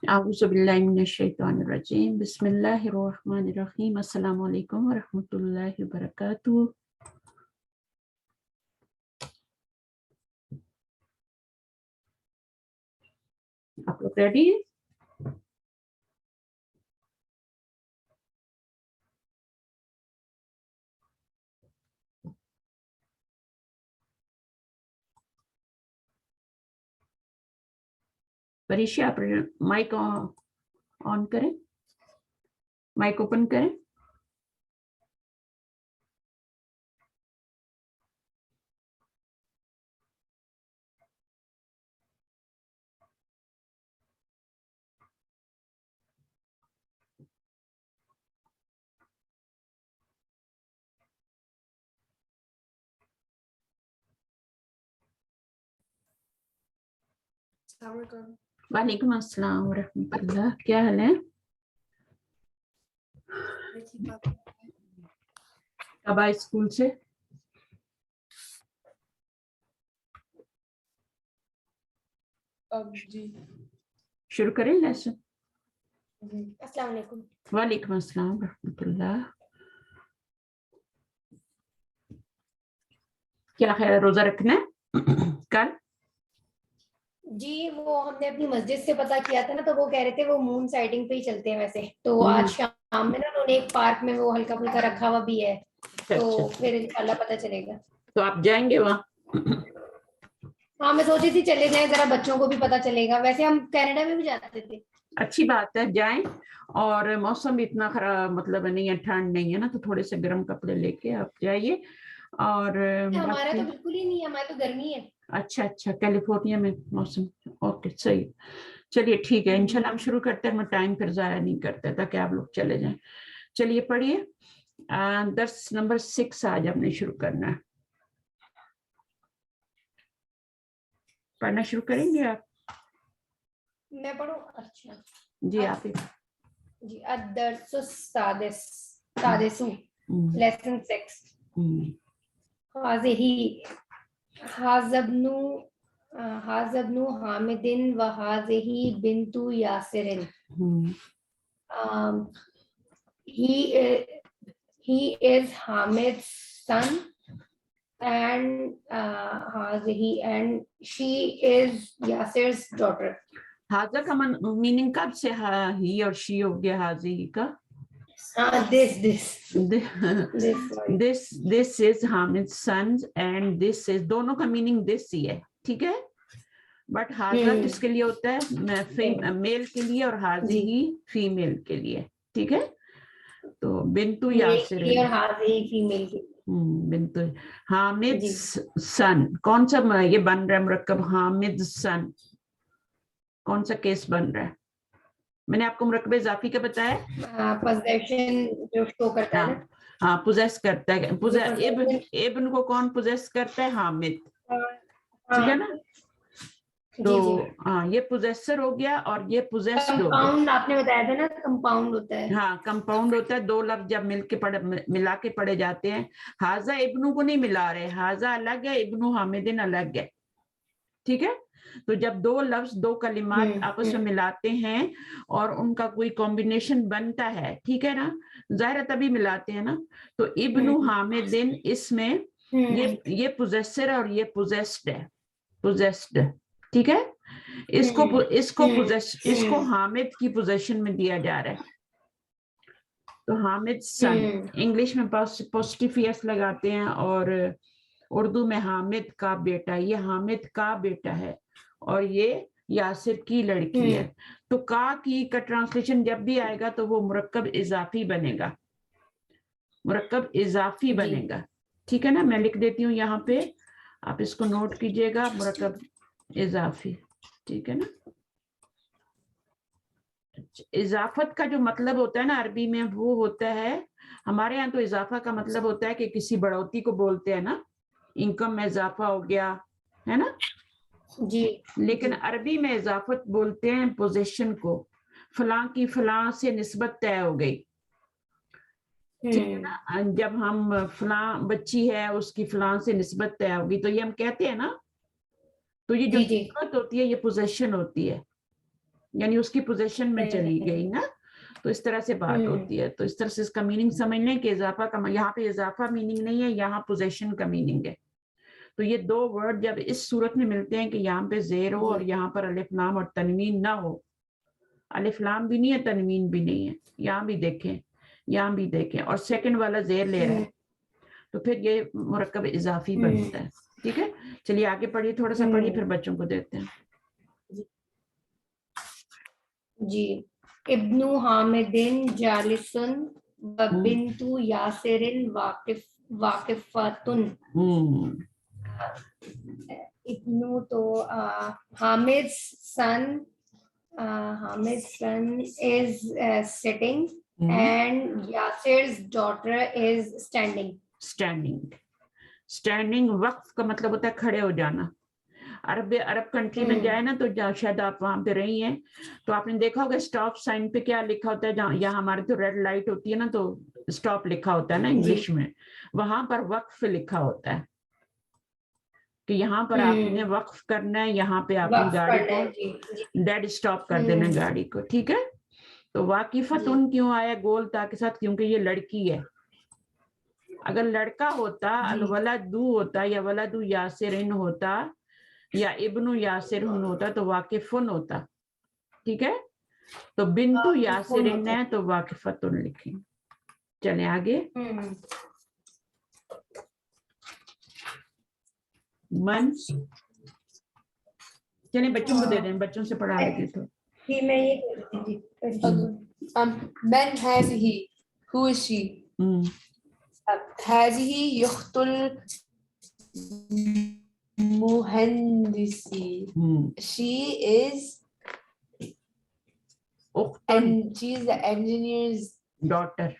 اعوذ باللہ من الشیطان الرجیم بسم اللہ الرحمن الرحیم السلام علیکم ورحمۃ اللہ وبرکاتہ. آپ لوگ ریڈی ہیں؟ پریشا آپ مائک آن کریں، مائک اوپن کریں. وعلیکم السلام ورحمۃ اللہ. کیا حال ہے؟ کب آئے اسکول سے؟ جی شروع کریں لیسن. السلام علیکم. وعلیکم السلام ورحمۃ اللہ. کیا خیر روزہ رکھنا ہے کل؟ جی وہ ہم نے اپنی مسجد سے پتہ کیا تھا نا، تو وہ کہہ رہے تھے وہ مون سائڈنگ پہ ہی چلتے ہیں ویسے تو آج شام میں نا انہوں نے ایک پارک میں وہ ہلکا پھلکا رکھا ہوا بھی ہے، تو پھر انشاءاللہ پتہ چلے گا. تو آپ جائیں گے وہاں؟ ہاں میں سوچی تھی چلے جائیں، ذرا بچوں کو بھی پتہ چلے گا. ویسے ہم کینیڈا میں بھی جاتے تھے. اچھی بات ہے، جائیں. اور موسم اتنا خراب مطلب نہیں ہے، ٹھنڈ نہیں ہے نا، تو تھوڑے سے گرم کپڑے لے کے آپ جائیے. اور ہمارا تو بالکل ہی نہیں ہے، ہمارا تو گرمی ہے. اچھا کیلیفورنیا میں موسم اوکے صحیح. چلیے ٹھیک ہے، انشاءاللہ ہم شروع کرتے ہیں. میں ٹائم پھر ضائع نہیں کرتے تاکہ آپ لوگ چلے جائیں. چلیے پڑھیے. درس نمبر 6 آج ہم نے شروع کرنا ہے. پڑھنا شروع کریں گے آپ؟ میں پڑھوں؟ اچھا جی آپ ہی. جی الدرس السادس لیسن 6. هذا ابن حامد وهذه بنت Yasir. He is Hamid's son and she is Yasir's daughter. حاضر کا میننگ کب سے ہی اور شی ہو گیا حاضی کا؟ this is Hamid's sons and this is دونوں کا میننگ this ہی ہے، ٹھیک ہے. بٹ حاضر کس کے لیے ہوتا ہے؟ میل کے لیے، اور حاضی ہی فیمیل کے لیے، ٹھیک ہے. تو بنتو یاسر بنتو حامد سن. کون سا یہ بن رہا ہے مرکب؟ حامد سن. کون سا کیس بن رہا ہے؟ میں نے آپ کو مرکب اضافی کا بتایا. پوزیشن جو شو کرتا ہے، ہاں پوزیس کرتا ہے. ابن کو کون پوزیس کرتا ہے؟ حامد، ٹھیک ہے نا. تو ہاں یہ پوزیسر ہو گیا اور یہ پوزیسڈ ہو گیا. کمپاؤنڈ آپ نے بتایا تھا نا، کمپاؤنڈ ہوتا ہے. ہاں کمپاؤنڈ ہوتا ہے. دو لفظ جب ملا کے پڑھے جاتے ہیں. حاضہ ابنو کو نہیں ملا رہے، حاضہ الگ ہے، ابنو حامدن الگ ہے، ٹھیک ہے. تو جب دو لفظ دو کلمات آپس میں ملاتے ہیں اور ان کا کوئی کمبینیشن بنتا ہے، ٹھیک ہے نا، ظاہر تبھی ملاتے ہیں نا. تو ابنو حامدن اس میں یہ پوزیسر اور یہ پوزیسڈ ہے، پوزیسڈ، ٹھیک ہے. اس کو حامد کی پوزیشن میں دیا جا رہا ہے. تو حامد سن انگلش میں پوزیٹیو ایس لگاتے ہیں، اور اردو میں حامد کا بیٹا. یہ حامد کا بیٹا ہے اور یہ یاسر کی لڑکی ہے. تو کا ٹرانسلیشن جب بھی آئے گا تو وہ مرکب اضافی بنے گا، مرکب اضافی بنے گا، ٹھیک ہے نا. میں لکھ دیتی ہوں یہاں پہ، آپ اس کو نوٹ کیجئے گا. مرکب اضافی، ٹھیک ہے نا. اضافت کا جو مطلب ہوتا ہے نا عربی میں، وہ ہوتا ہے، ہمارے یہاں تو اضافہ کا مطلب ہوتا ہے کہ کسی بڑھوتی کو بولتے ہیں نا، انکم میں اضافہ ہو گیا ہے نا. جی لیکن عربی میں اضافت بولتے ہیں پوزیشن کو. فلاں کی فلاں سے نسبت طے ہو گئی، ٹھیک ہے نا. جب ہم فلاں بچی ہے اس کی فلاں سے نسبت طے ہوگی تو یہ ہم کہتے ہیں نا. تو یہ جو نسبت ہوتی ہے یہ پوزیشن ہوتی ہے، یعنی اس کی پوزیشن میں چلی گئی نا, تو اس طرح سے بات ہوتی ہے. تو اس طرح سے اس کا میننگ سمجھ لیں کہ اضافہ کا, یہاں پہ اضافہ میننگ نہیں ہے, یہاں پوزیشن کا میننگ ہے. تو یہ دو ورڈ جب اس صورت میں ملتے ہیں کہ یہاں پہ زیر ہو اور یہاں پر الف لام اور تنوین نہ ہو, الف لام بھی نہیں ہے تنوین بھی نہیں ہے, یہاں بھی دیکھیں, یہاں بھی دیکھیں, اور سیکنڈ والا زیر لے رہا ہے, تو پھر یہ مرکب اضافی بنتا ہے. ٹھیک ہے, چلیے آگے پڑھیے, تھوڑا سا پڑھیے, پھر بچوں کو دیتے ہیں. جی. ابن حامد جالسن و بنت یاسر واقفتن. ابن تو Hamid's son is sitting and Yasir's daughter is standing. Standing وقف کا مطلب ہوتا ہے کھڑے ہو جانا. عرب کنٹری میں جائے نا, تو شاید آپ وہاں پہ رہی ہیں, تو آپ نے دیکھا ہوگا اسٹاپ سائن پہ کیا لکھا ہوتا ہے, جہاں یہاں ہمارے تو ریڈ لائٹ ہوتی ہے نا, تو اسٹاپ لکھا ہوتا ہے نا انگلش میں, وہاں پر وقف لکھا ہوتا ہے کہ یہاں پر آپ نے وقف کرنا ہے, یہاں پہ آپ نے گاڑی کو ڈیڈ اسٹاپ کر دینا گاڑی کو. ٹھیک ہے, تو واقفتن کیوں آیا گول تا کے ساتھ, کیونکہ یہ لڑکی ہے. اگر لڑکا ہوتا, الولدو ہوتا, یا ولدو یاسرن ہوتا, یا ابن یاسرن ہوتا, تو واقفن ہوتا. ٹھیک ہے, تو بنتو یاسرن ہے تو واقفتن لکھیں. چلیں آگے. من, چلیں بچوں کو دے دیں, بچوں سے پڑھا رہے تھے. من هذه, who is she? هذه يخت المهندسي. She is and she is the engineer's daughter.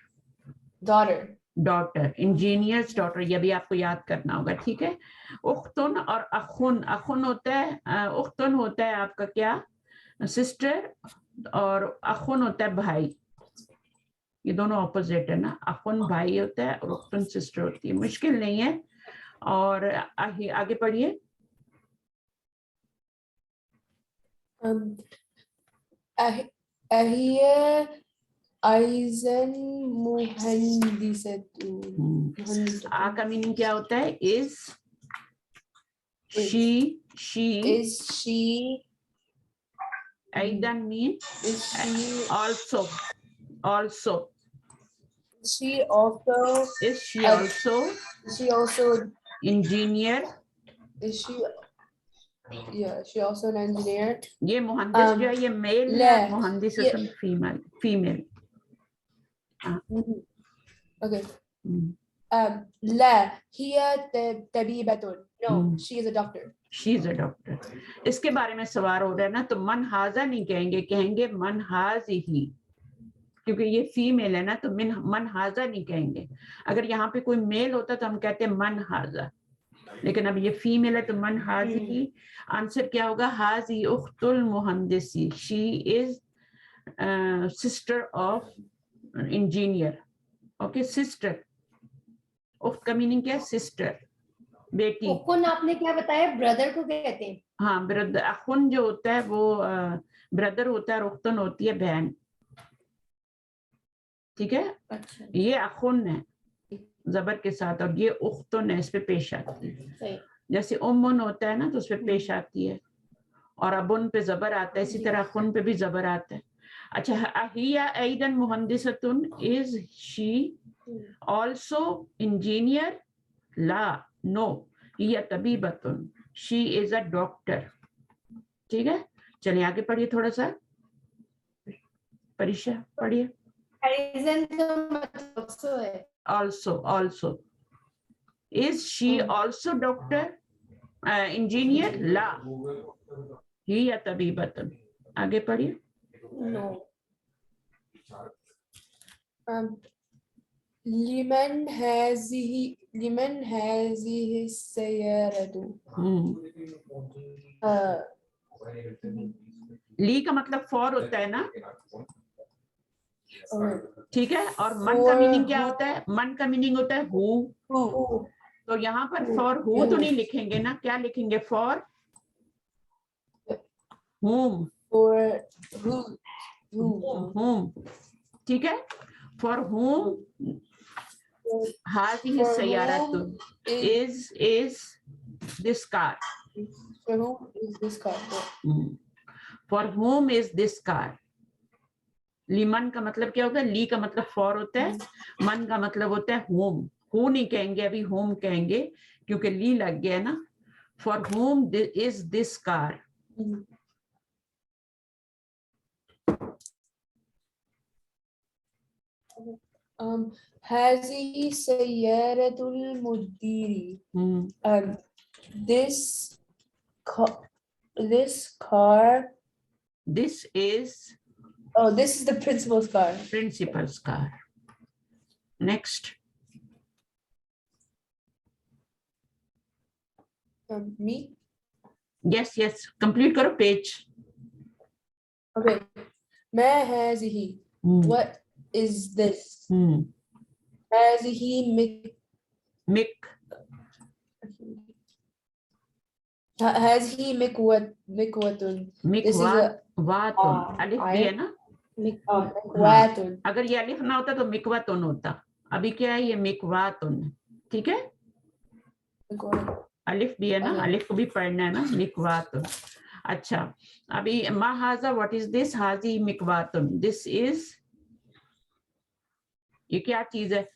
Engineer's daughter, یہ بھی آپ کو یاد کرنا ہوگا. ٹھیک ہے, اختن اور اخن, اخن ہوتا ہے, اختن ہوتا ہے آپ کا کیا, سسٹر, اور اخن ہوتا ہے بھائی. یہ دونوں اپوزٹ ہے نا, اخن بھائی ہوتا ہے اور اختن سسٹر ہوتی ہے. مشکل نہیں ہے. اور آگے پڑھیے. اہیہ ایزن مہندست. آ کا میننگ کیا ہوتا ہے, is she ایدن main also is she also engineer. she also an engineer. یہ مہندس جو ہے یہ میل ہے, مہندس فیمیل. Okay. لا هي طبيبة. No, she is a doctor. She is a doctor. اس کے بارے میں سوال ہو رہا ہے نا, تو من ہاذا نہیں کہیں گے, کہیں گے من ہاذہی, کیونکہ یہ فیمیل ہے نا, تو من ہاذا نہیں کہیں گے. اگر یہاں پہ کوئی میل ہوتا تو ہم کہتے ہیں من ہاذا, لیکن اب یہ فیمیل ہے تو من ہاذہی. آنسر کیا ہوگا, ہاذی اخت المہندسی, she is sister of engineer. Okay, sister, اخت کا میننگ کیا ہے, سسٹر, بیٹی. اخن آپ نے کیا بتایا, بردر کو کہتے ہیں. ہاں, بردر. اخن جو ہوتا ہے وہ بردر ہوتا ہے, اور اختن ہوتی ہے بہن. ٹھیک ہے, یہ اخن ہے زبر کے ساتھ, اور یہ اختن ہے, اس پہ پیش آتی ہے. جیسے امن ہوتا ہے نا, تو اس پہ پیش آتی ہے, اور ابن پہ زبر آتا ہے, اسی طرح خن پہ بھی زبر آتا ہے. اچھا, اہیا ایدن مہندستن, is she also engineer? Law, no, he طبیبتن, she is a doctor. ٹھیک ہے, چلیے آگے پڑھیے تھوڑا سا. پریشا پڑھیے. also is she also doctor, engineer? لا, ہی طبیبتن. آگے پڑھیے. No. لمن هذه السيارة. لی کا مطلب فور ہوتا ہے نا, ٹھیک ہے, اور من کا میننگ کیا ہوتا ہے, من کا میننگ ہوتا ہے who. تو یہاں پر فور who تو نہیں لکھیں گے نا, کیا لکھیں گے, four whom. For who? whom. ठीक है? For whom هذه السيارة is this car. For whom is this car? For whom is this car? लिमन का मतलब क्या होता है? ली का मतलब फॉर होता है, मन का मतलब होता है होम. हु नहीं कहेंगे, अभी होम कहेंगे क्योंकि ली लग गया ना. For home is this car. هذه سيارة المدير. This car. This is the principal's car. Principal's car. Next. Me? Yes. Complete karo page. Okay. ما هذه? What is this? هذه هذه مكوة. This is a अलिफ भी है ना? مكواتun. अगर ये अलिफ ना होता तो मिकवातुन होता. अभी क्या है? ये मिकवातुन. ठीक है? अलिफ भी है ना? अलिफ को भी पढ़ना है ना? मिकवातुन. अच्छा, अभी मा हाजा, व्हाट इज दिस? हाजी मिकवातुन. दिस इज, ये क्या चीज है?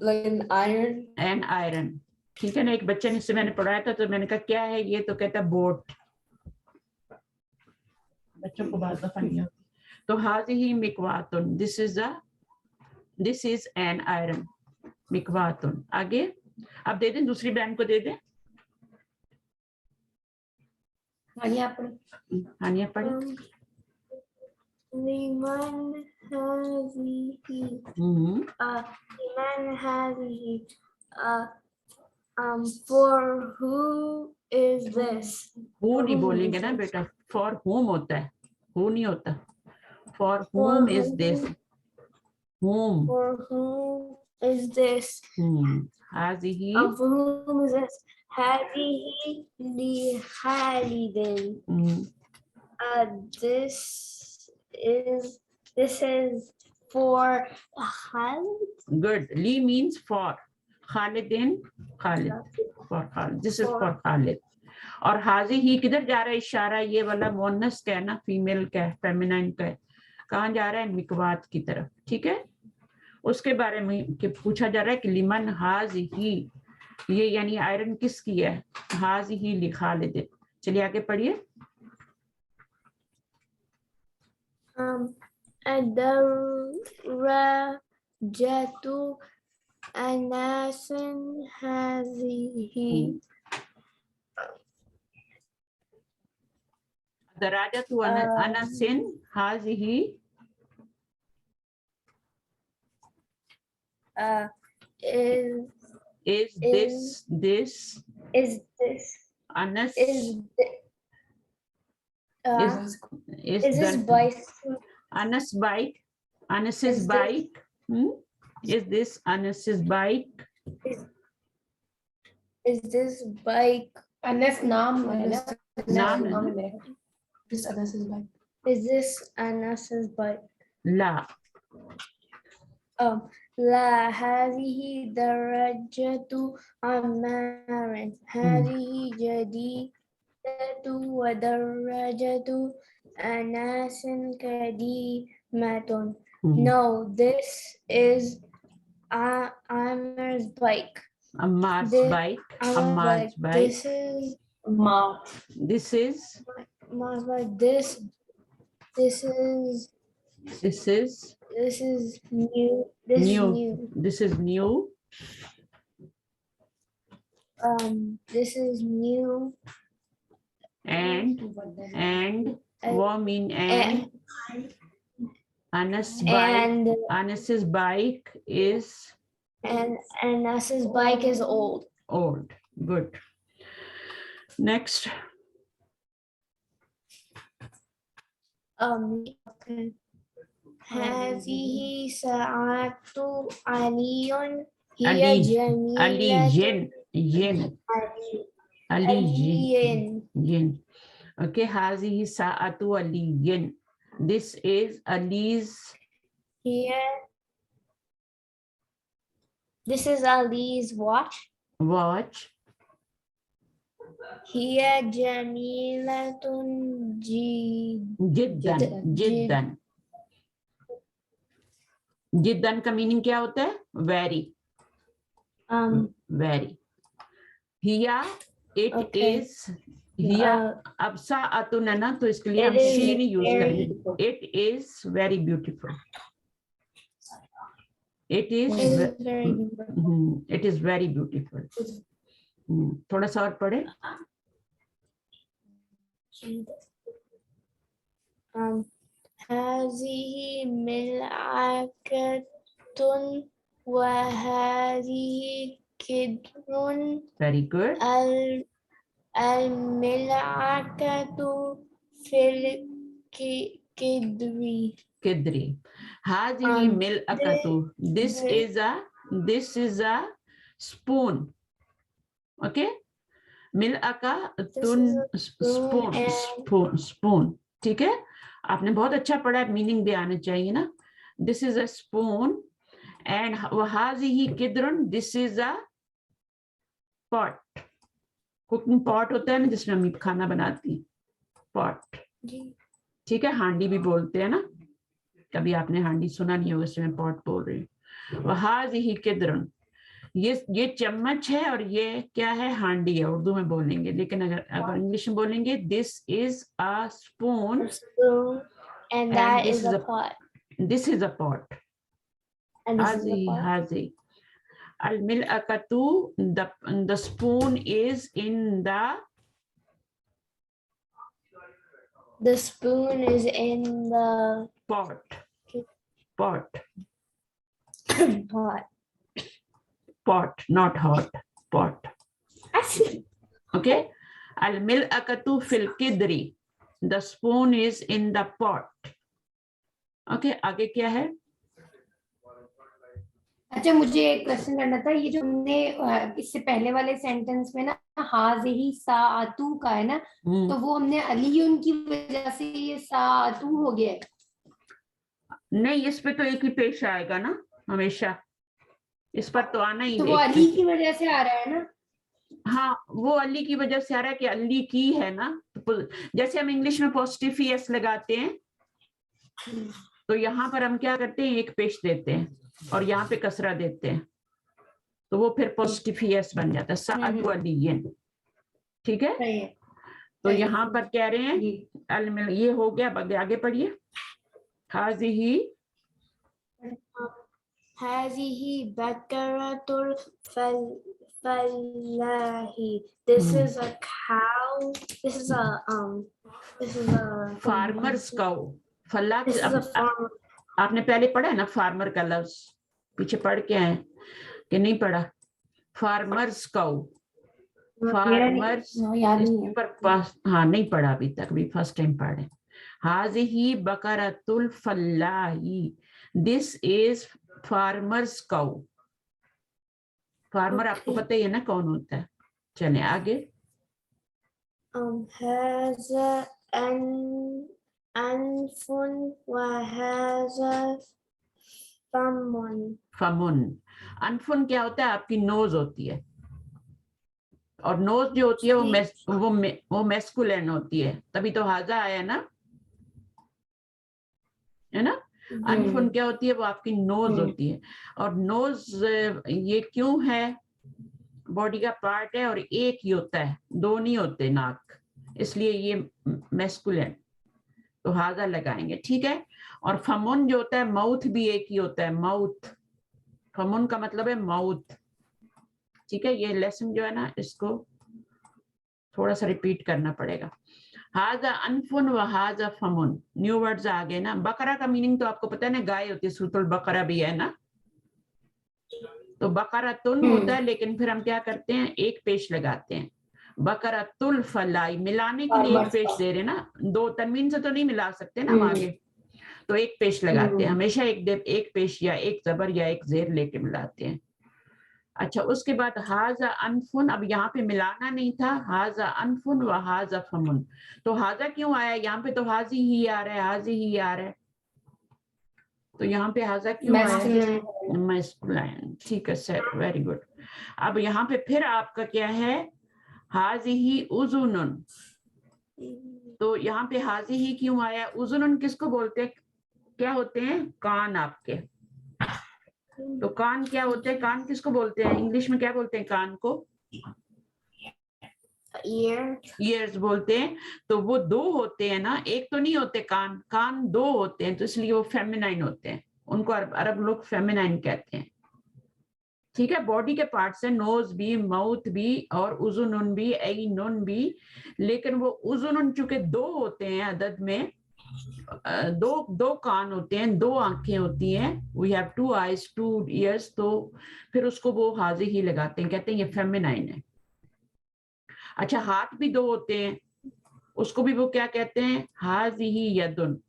Like an iron. An iron. ठीक है ना? एक बच्चे ने से मैंने पढ़ाया था तो मैंने कहा क्या है ये, तो कहता बोट. बच्चों को बात दफा नहीं होती. तो हाजी मिकवातुन. This is an iron. मिकवातुन. आगे अब दे दें, दूसरी बैंड को दे दें. हानिया पढ़े. लिमन हाज़िही. For who is this? Who नहीं बोलेंगे ना बेटा, for whom होता है, who नहीं होता. For whom is this? Whom. For whom is this? हाज़िही. For whom is this? هذه لخالد. This is for Khalid. Good. Li means for. Khalidin, Khalid. For Khalid. This is for Khalid. और हाजी ही किधर जा रहा है? इशारा ये वाला मोनस का है ना, फीमेल का है, फेमिनाइन का है. कहाँ जा रहा है? मिकवात की तरफ. ठीक है? उसके बारे में पूछा जा रहा है कि लिमन हाजी ही, ये यानी आयरन किसकी है? हाजी ही लि खालिद. चलिए आगे पढ़िए. الدراجة أناس هذه. الدراجة أناس هذه. Is this Anas? Is this bike? Anas bike? Anas's bike? Is this Anas's bike? Is this bike? Anas naam hai na? Naam है. This Anas's bike. Is this Anas's bike? La. لا هذه دراجة عمار. هذه جديدة ودراجة أناس قديمة. No, this is Ammar's bike. Ammar's bike. Ammar's bike. This is Ammar. This is Ammar's bike. This is new. This is new. This is new. This is new. And what mean and? Anas's bike. Anas's bike is. And Anas's bike is old. Old. Good. Next. هذه ساعة علي هي جميلة. علي جن. Okay, hazihi sa'atu aliyin. This is Ali's Here. This is Ali's watch. watch. Here Jamilatun Jiddan, jiddan. Jiddan का meaning क्या होता है? Very, very. Here, it Okay. is. हिया, अब साअतुन है ना, तो इसके लिए हम It is शीन यूज very करेंगे. beautiful. It is very beautiful. It is. It is very beautiful. It is very beautiful. थोड़ा सा और पढ़े. هذه ملعقة وهذه كدر. Very good. الملعقة في الكدر. Kidri. هذه ملعقة. This is a spoon. Okay. ملعقة spoon. ठीक है. आपने बहुत अच्छा पढ़ा है, मीनिंग भी आना चाहिए ना. This is a spoon and وهذه كدر. This is a pot. Cooking pot होता है ना जिसमें हम खाना बनाती हैं. पॉट. ठीक है. हांडी भी बोलते हैं ना. कभी आपने हांडी सुना नहीं होगा, इसमें पॉट बोल रही हूँ. वहाज़िही किद्रुन. ये चम्मच है और ये क्या है? हांडी है. उर्दू में बोलेंगे, लेकिन अगर इंग्लिश में बोलेंगे this is a spoon And that is a pot. This is a pot. And this is a pot. Hazi. Al-mil'akatu, the spoon is in the. The spoon is in the Pot. pot. Pot, not hot. Pot. Okay. Al-mil'akatu fil kidri. The spoon is in the pot. Okay. आगे क्या है? अच्छा, मुझे एक question करना था. ये जो हमने इससे पहले वाले सेंटेंस में ना हाज़िही साअतु का है ना, तो वो हमने अलीयुन की वजह से ये साअतु हो गया है. नहीं, इस पे तो एक ही पेश आएगा ना हमेशा. इस पर तो आना ही तो है. वो अली की वजह से आ रहा है ना. हाँ, वो अली की वजह से आ रहा है कि अली की है ना. तो जैसे हम इंग्लिश में पॉजिटिव एस लगाते हैं, तो यहाँ पर हम क्या करते हैं? एक पेश देते हैं और यहाँ पे कसरा देते हैं, तो वो फिर पॉजिटिव एस बन जाता है. साअतु अलियन. ठीक है. तो यहाँ पर कह रहे हैं ये हो गया. आगे पढ़िए. हाज़िही बकरतुल फलाही. This is a cow. This is a farmer's cow. फल्ला. This is a farmer. आपने पहले पढ़ा है ना फार्मर का लफ्ज? पीछे पढ़ के आए कि नहीं पढ़ा? Farmer's cow. फार्मर्स. हाँ, नहीं पढ़ा अभी तक, भी फर्स्ट टाइम पढ़े. हाज़िही बकरतुल फल्लाही. This is farmer's cow. Farmer आपको पता ही है ना कौन होता है. चले आगे. هذا أنف وهذا فم. फमुन. अनफुन क्या होता है? आपकी नोज होती है, और नोज जो होती है वो मैस्कुलिन होती है. तभी तो हाजा आया ना, है ना. अनफुन क्या होती है? वो आपकी नोज होती है. और नोज ये क्यों है? बॉडी का पार्ट है और एक ही होता है, दो नहीं होते नाक, इसलिए ये मैस्कुलिन. तो हाजा लगाएंगे. ठीक है. और फमुन जो होता है, माउथ भी एक ही होता है. माउथ. फमुन का मतलब है माउथ. ठीक है. ये लेसन जो है ना, इसको थोड़ा सा रिपीट करना पड़ेगा. हाजा अनफुन व हाजा फमुन. न्यू वर्ड्स आ गए ना. बकरा का मीनिंग तो आपको पता है ना, गाय होती है. सूरतुल बकरा भी है ना. तो बकरतुन होता है, लेकिन फिर हम क्या करते हैं? एक पेश लगाते हैं. बकरतुल फलाई. मिलाने के लिए एक पेश दे रहे ना. दो तनवीन से तो नहीं मिला सकते ना हम आगे, तो एक पेश लगाते हैं. हमेशा एक पेश या एक जबर या एक जेर लेके मिलाते हैं. अच्छा, उसके बाद हाजा अनफुन, अब यहाँ पे मिलाना नहीं था, हाजा अनफुन व हाजा फमुन, तो हाजा क्यों आया यहाँ पे? तो हाजी ही आ रहा है, हाजी ही आ रहा है, तो यहाँ पे हाजा क्यों आया? Masculine. मैस्कुलाइन, ठीक है सर, वेरी गुड। अब यहाँ पे फिर आपका क्या है? हाजी ही उजुनुन, तो यहाँ पे हाजी ही क्यों आया? उजुनुन किसको बोलते हैं? क्या होते हैं? कान आपके। तो कान क्या होते हैं? कान किसको बोलते हैं? इंग्लिश में क्या बोलते हैं कान को? Ear. ईयर्स बोलते हैं। तो वो दो होते हैं ना, एक तो नहीं होते कान, कान दो होते हैं, तो इसलिए वो फेमिनाइन होते हैं, उनको अरब लोग फेमिनाइन कहते हैं। ठीक है, बॉडी के पार्ट्स है, नोज भी, माउथ भी और उजुनुन भी, ऐनुन भी, लेकिन वो उजुनुन चूंकि दो होते हैं अदद में, दो कान होते हैं, दो आंखें होती हैं, वी हैव 2 eyes 2 ears, तो फिर उसको वो हाजी ही लगाते हैं, कहते हैं ये फेमिनाइन है। अच्छा, हाथ भी दो होते हैं, उसको भी वो क्या कहते हैं? हाजी ही यदुन।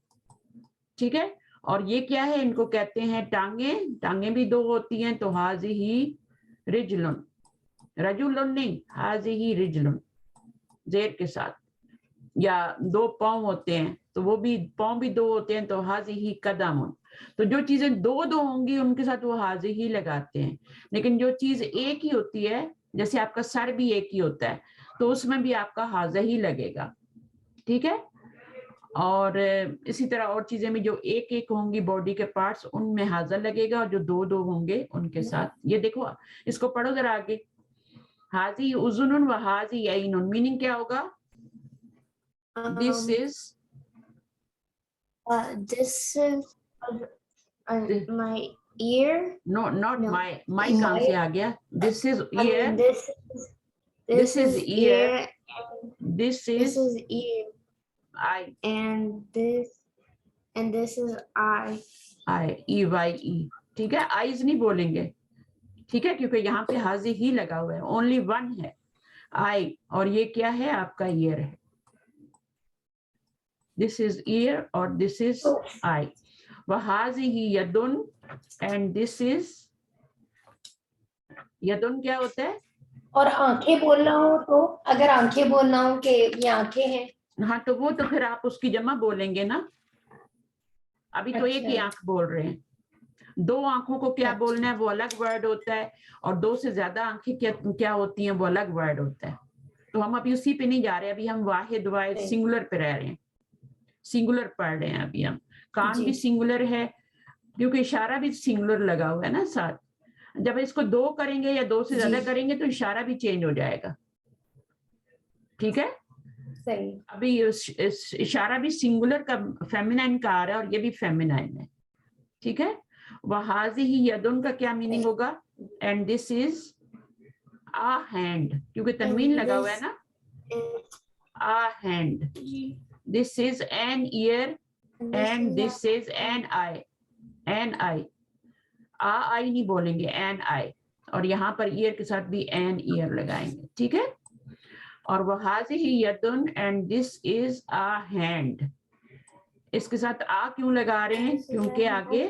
ठीक है, और ये क्या है? इनको कहते हैं टांगे, टांगे भी दो होती हैं, तो हाजी ही रिजलुन, रजुलन नहीं, हाजी ही रिजलुन जेर के साथ। या दो पांव होते हैं, तो वो भी पांव भी दो होते हैं, तो हाजी ही कदमुन। तो जो चीजें दो दो होंगी उनके साथ वो हाजी ही लगाते हैं, लेकिन जो चीज एक ही होती है, जैसे आपका सर भी एक ही होता है, तो उसमें भी आपका हाजा ही लगेगा। ठीक है, और इसी तरह और चीजें भी जो एक एक होंगी बॉडी के पार्ट्स, उनमें हाजा लगेगा, और जो दो दो होंगे उनके साथ। ये देखो, इसको पढ़ो जरा आगे। हाजी उजुनुन व हाजी ऐनुन, मीनिंग क्या होगा? This is, This is my ear. No not No. My, my कहां से आ गया? This is I ear, mean, this is is ear, ear. This This is is ear, eye, and this is eye. Eye E Y E. ठीक है, eyes नहीं बोलेंगे, ठीक है, क्योंकि यहाँ पे हाजी ही लगा हुआ है, ओनली वन है आई, और ये क्या है? आपका ईयर है। दिस इज ईयर और दिस इज आई। वहाजी ही यदुन, एंड दिस इज यदुन क्या होता है? और आंखें बोलना हो तो, अगर आंखें बोलना हो कि ये आंखें हैं, हाँ, तो वो तो फिर आप उसकी जमा बोलेंगे ना, अभी तो एक ही अच्छा। आंख बोल रहे हैं। दो आंखों को क्या अच्छा। बोलना है वो अलग वर्ड होता है, और दो से ज्यादा आंखें क्या होती हैं वो अलग वर्ड होता है। तो हम अभी उसी पे नहीं जा रहे, अभी हम वाहिद वाहिद सिंगुलर पे रह रहे हैं, सिंगुलर पढ़ रहे हैं अभी हम। कान भी सिंगुलर है, क्योंकि इशारा भी सिंगुलर लगा हुआ है ना साथ। जब इसको दो करेंगे या दो से ज्यादा करेंगे तो इशारा भी चेंज हो जाएगा। ठीक है, सही। अभी इशारा भी सिंगुलर का फेमिनाइन का आ रहा है, और ये भी फेमिनाइन है। ठीक है, वहाजी ही यदुन का क्या मीनिंग होगा? And this is a hand, क्योंकि तनवीन लगा हुआ है ना, a hand. This is an ear, and this is an eye, an eye, a eye नहीं बोलेंगे, एन आई, और यहाँ पर ईयर के साथ भी एन ईयर लगाएंगे। ठीक है, और वहाजी ही यदुन and this is a hand, इसके साथ आ क्यों लगा रहे हैं? क्योंकि आगे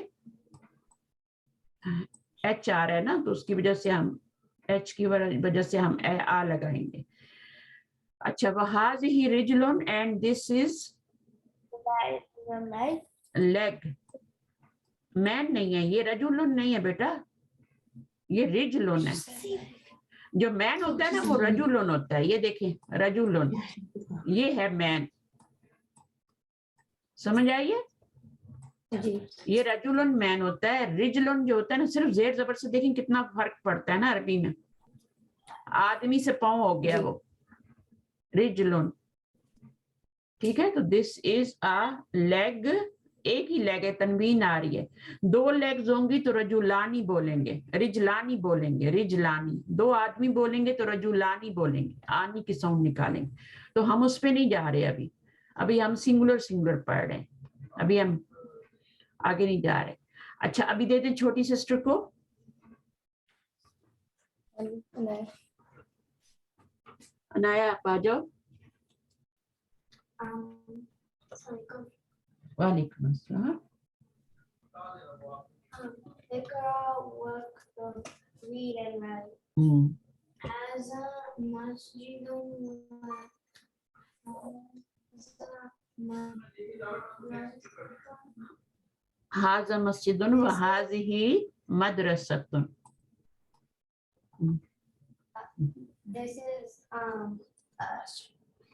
एच आ रहा है ना, तो उसकी वजह से हम एच की वजह से हम आ लगाएंगे। अच्छा, वहाज ही रिजलुन and this is leg. Man नहीं है ये, रजुलुन नहीं है बेटा, ये रिजलुन है। जो मैन होता है ना वो रजुलुन होता है, ये देखें रजुलुन, ये है मैन। समझ आइए, ये रजुलन मैन होता है, रिजलन जो होता है ना, सिर्फ जेर जबर से देखें कितना फर्क पड़ता है ना अरबी में, आदमी से पाँव हो गया वो रिजलन। ठीक है, तो दिस इज अ लेग, एक ही लेग है, तनवीन आ रही है। दो लेग्स होंगी तो रजुलानी बोलेंगे, रिजलानी बोलेंगे, रिजलानी। दो आदमी बोलेंगे तो रजुलानी बोलेंगे, आनी की साउंड निकालेंगे। तो हम उस पे नहीं जा रहे अभी, अभी हम सिंगुलर सिंगुलर पढ़ रहे हैं, अभी हम आगे नहीं जा रहे। अच्छा, अभी दे दें छोटी सिस्टर को, अनाया आप आ जाओ। वालेकुम अस्सलाम। Ikra, work the read and write. Has a masjidun हाजा मस्जिदुन व हाज़िही मदरसतुन. This is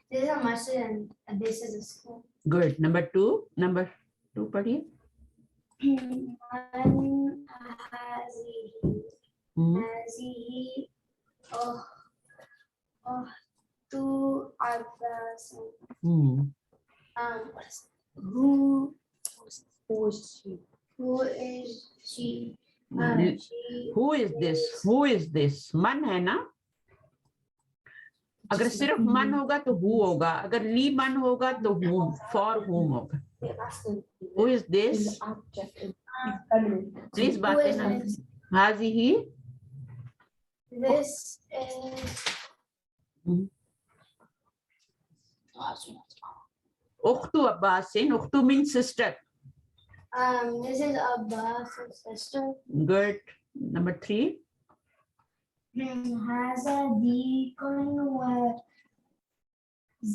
this is a masjid and this is a school. Good. Number two पढ़िए. Man hazihi to Abbas. Who is she? Who is this? Who is this? मन है ना. अगर सिर्फ मन होगा तो who होगा, अगर ली मन होगा तो whom, for whom होगा. Who is this? Please बातें ना. हाज़िही. This is उख्तु अब्बासिन. उख्तु means sister. this is Abbas' sister. Good. Number 3. Has a deacon where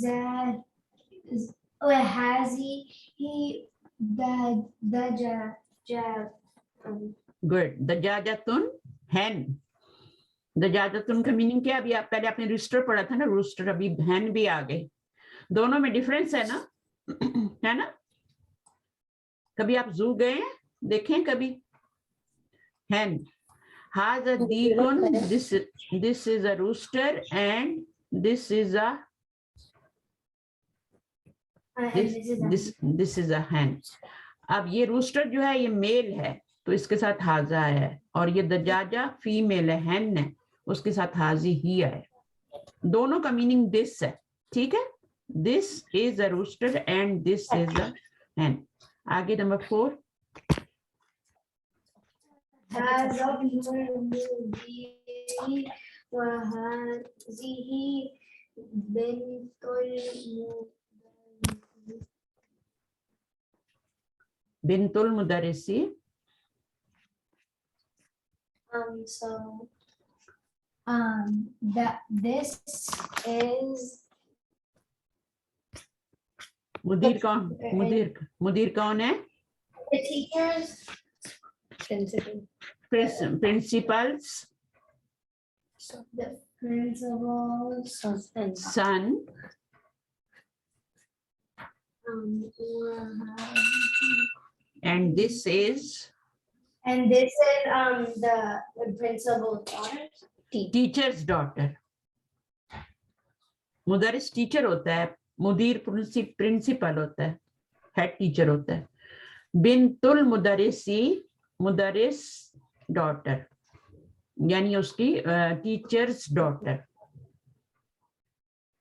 that has he the jab. Good. दजाजतुन hen. दजाजतुन का मीनिंग क्या? अभी आप पहले आपने रूस्टर पढ़ा था ना, रूस्टर. अभी hen भी आ गई. दोनों में डिफरेंस है ना. है ना. कभी आप जू गए हैं, देखें कभी. hen. Has a deacon. This is a rooster and this is a this is a hen. अब ये रूस्टर जो है ये मेल है तो इसके साथ हाजा है, और ये दजाजा फीमेल है, hen है, उसके साथ हाजी ही है. दोनों का मीनिंग दिस है. ठीक है. This is a rooster and this is a hen. आगे number 4. Has a mudiri wa hazihi bintul mudarrisi. So that this is मुदीर कौन? मुदीर कौन है? the teachers. Principals. The principal's Son. And this is the principal's daughter. teacher's daughter. मुदरिस teacher होता है, मुदीर principal होता है, head teacher होता है. बिनतुल मुदरिसी, मुदरिस डॉटर, यानी उसकी टीचर्स डॉटर.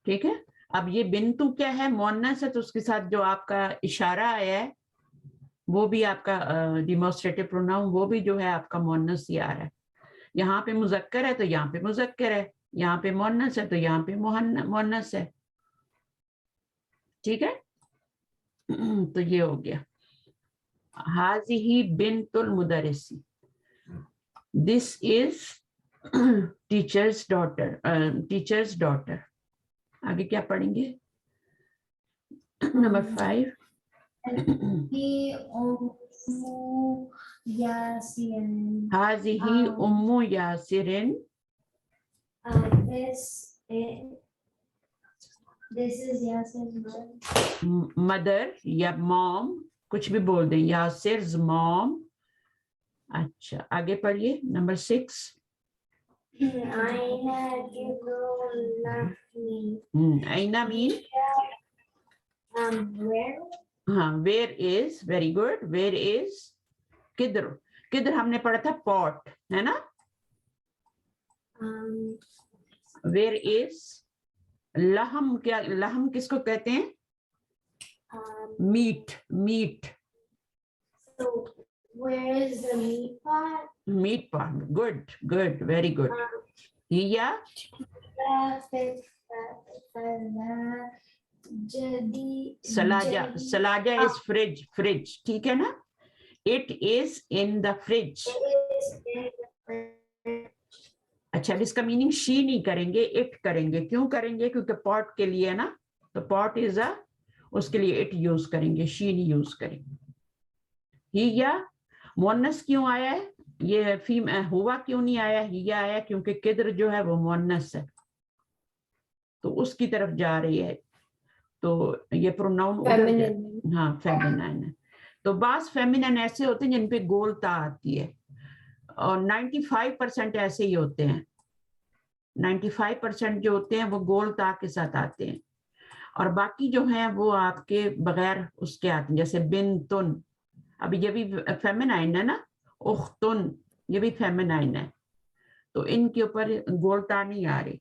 ठीक है. अब ये बिंतु क्या है? मोन्नस है, तो उसके साथ जो आपका इशारा आया है वो भी आपका डिमोन्स्ट्रेटिव प्रोनाउन, वो भी जो है आपका मोन्नस ही आ रहा है. यहाँ पे मुजक्कर है तो यहाँ पे मुजक्कर है, यहाँ पे मोन्नस है तो यहाँ पे मोन्नस है. ठीक है. तो ये हो गया. हाज़िही बिनतुल मुदरिसी. This is teacher's daughter. Teacher's daughter. आगे क्या पढ़ेंगे? Number 5. हाज़िही उम्मु यासिरिन. This is Yasir's mother या mom, कुछ भी बोल दें. यासिर's mom. अच्छा, आगे पढ़िए. Number 6. Aina mean where? Where is. Very good. Where is. किधर. किधर हमने पढ़ा था pot, है ना. Where is. लहम. क्या लहम किसको कहते हैं? Meat. So where is the meat pot? Meat pot. Good. Very good. Hiya. Salaja is fridge. ठीक है ना. It is in the fridge. اچھا اب اس کا میننگ شی نہیں کریں گے, اٹ کریں گے. کیوں کریں گے؟ کیونکہ پاٹ کے لیے نا, تو پاٹ از اے, اس کے لیے اٹ یوز کریں گے, شی نہیں یوز کریں گے. ہی یا مونس کیوں آیا ہے, یہ ہوا کیوں نہیں آیا, ہی یا آیا کیونکہ قدر جو ہے وہ مونس ہے تو اس کی طرف جا رہی ہے, تو یہ پروناؤن ادھر Feminine. ہاں فیمینائن ہے. تو بعض فیمینائن ایسے ہوتے ہیں جن پہ گول تا آتی ہے, اور 95% ایسے ہی ہوتے ہیں. 95% جو ہوتے ہیں وہ گول تا کے ساتھ آتے ہیں, اور باقی جو ہیں وہ آپ کے بغیر اس کے آتے ہیں, جیسے بنتن, اب یہ بھی فیمینائن ہے نا, اختن یہ بھی فیمینائن ہے, تو ان کے اوپر گول تا نہیں آ رہی,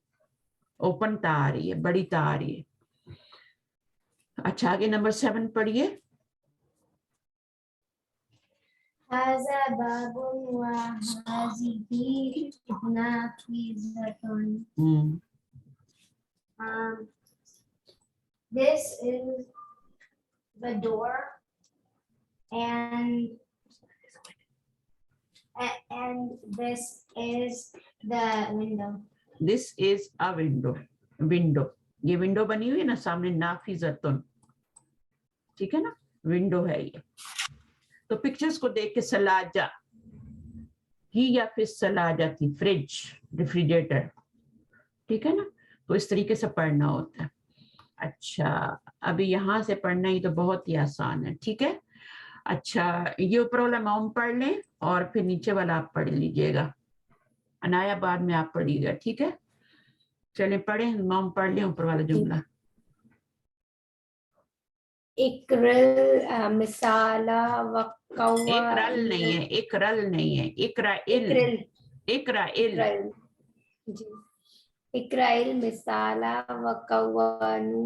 اوپن تا آ رہی ہے, بڑی تا آ رہی ہے. اچھا آگے نمبر 7 پڑھیے. هذا باب وهذه نافذة. This is the door and this is the window. This is a window. window یہ ونڈو بنی ہوئی ہے نا سامنے, نافذتن, ٹھیک ہے نا, ونڈو ہے یہ. تو پکچرز کو دیکھ کے سلاجہ, ہی یا پھر سلاجہ تھی, فریج, ریفریجریٹر, ٹھیک ہے نا, تو اس طریقے سے پڑھنا ہوتا ہے. اچھا ابھی یہاں سے پڑھنا ہی تو بہت ہی آسان ہے, ٹھیک ہے. اچھا یہ اوپر والا موم پڑھ لیں اور پھر نیچے والا آپ پڑھ لیجئے گا, عنایا بعد میں آپ پڑھیے گا, ٹھیک ہے. چلیں پڑھیں, موم پڑھ لیں اوپر والا جملہ. اقرل مثالا وقوا ایک رل نہیں ہے, ایک رل نہیں ہے, اقرا ال, اقرا ال, جی اقرائل مثالا وقوانو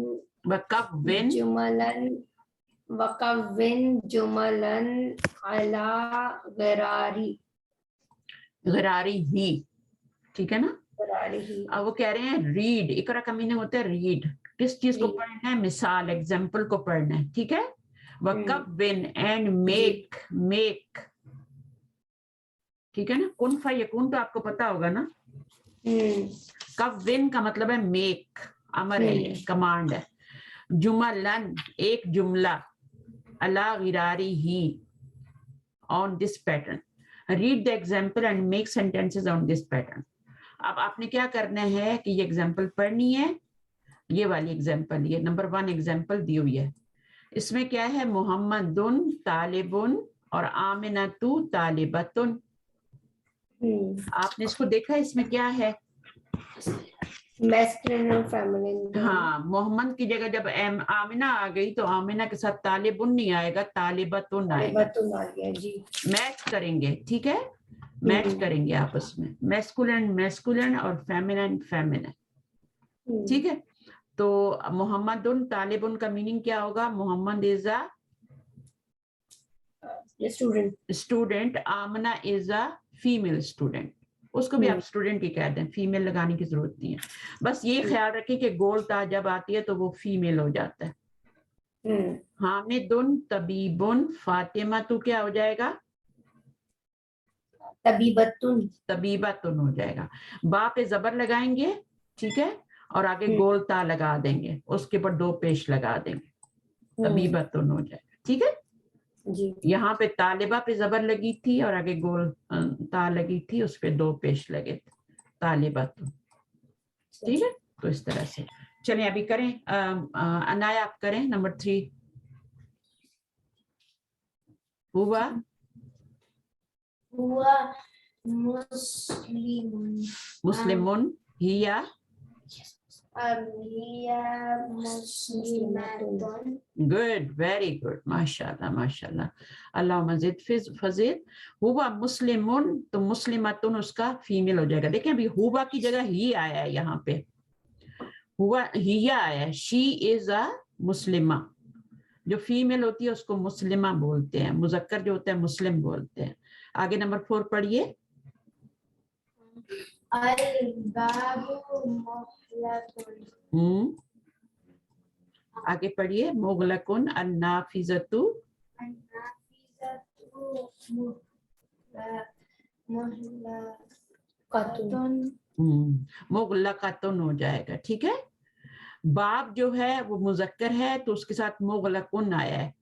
وکون جملن علی غراری غراری ہی, ٹھیک ہے نا. غراری ہی. اب وہ کہہ رہے ہیں ریڈ, اقرا کا میننگ ہوتا ہے ریڈ. کس چیز کو Read. پڑھنا ہے؟ مثال, ایگزامپل کو پڑھنا ہے, ٹھیک ہے. وکون اینڈ میک, میک, ٹھیک ہے نا. کن فیکون تو آپ کو پتا ہوگا نا. کون کا مطلب ہے میک, امر ہے, یہ کمانڈ ہے. جملن ایک جملہ, علی غراری ہی, on this pattern. Read the example and make sentences on this pattern. اب آپ نے کیا کرنا ہے کہ یہ ایگزامپل پڑھنی ہے, یہ والی ایگزامپل, یہ نمبر 1 ایگزامپل دی ہوئی ہے. اس میں کیا ہے؟ محمدن طالبن اور آمنۃ طالبۃن. آپ نے اس کو دیکھا, اس میں کیا ہے؟ میسکولین اور فیمینین. ہاں, محمد کی جگہ جب آمنہ آ گئی تو آمنہ کے ساتھ طالبن نہیں آئے گا, طالبۃن آئے گا. جی میچ کریں گے, ٹھیک ہے, میچ کریں گے آپس میں, میسکولین میسکولین اور فیمینین فیمینین, ٹھیک ہے. تو محمد طالبن کا میننگ کیا ہوگا؟ Muhammad is a student, Amna is a female student. اس کو بھی آپ اسٹوڈنٹ ہی کہہ دیں, فیمیل لگانے کی ضرورت نہیں ہے. بس یہ خیال رکھیں کہ گول تا جب آتی ہے تو وہ فیمیل ہو جاتا ہے. حامدن طبیبن, فاطمہ تو کیا ہو جائے گا؟ طبیبتن, طبیبتن ہو جائے گا. با پہ زبر لگائیں گے, ٹھیک ہے, اور آگے گول تا لگا دیں گے, اس کے اوپر 2 پیش لگا دیں گے, طبیبتن ہو جائے گا, ٹھیک ہے. جی یہاں پہ طالبہ پہ زبر لگی تھی اور آگے گول تا لگی تھی, اس پہ 2 پیش لگے تھے, طالبتن, ٹھیک ہے. تو اس طرح سے چلیں ابھی کریں, عنایا آپ کریں نمبر 3. ہوا مسلمون, ہیا گڈ, ویری گڈ, ماشاء اللہ ماشاء اللہ, اللہم زد فزد. ہوا مسلمون, تو مسلمتن اس کا فیمیل ہو جائے گا. دیکھیں ابھی ہوا کی جگہ ہی آیا ہے, یہاں پہ ہوا ہیا آیا ہے. شی از اے مسلمہ, جو فیمیل ہوتی ہے اس کو مسلمہ بولتے ہیں, مذکر جو ہوتا ہے مسلم بولتے ہیں. آگے نمبر 4 پڑھیے. الباب مغلق. آگے پڑھیے. مغلقن النافذۃ قطن मुगलकतुन हो जाएगा, ठीक है. बाब जो है वो मुजक्कर है तो उसके साथ मुगलकुन आया है,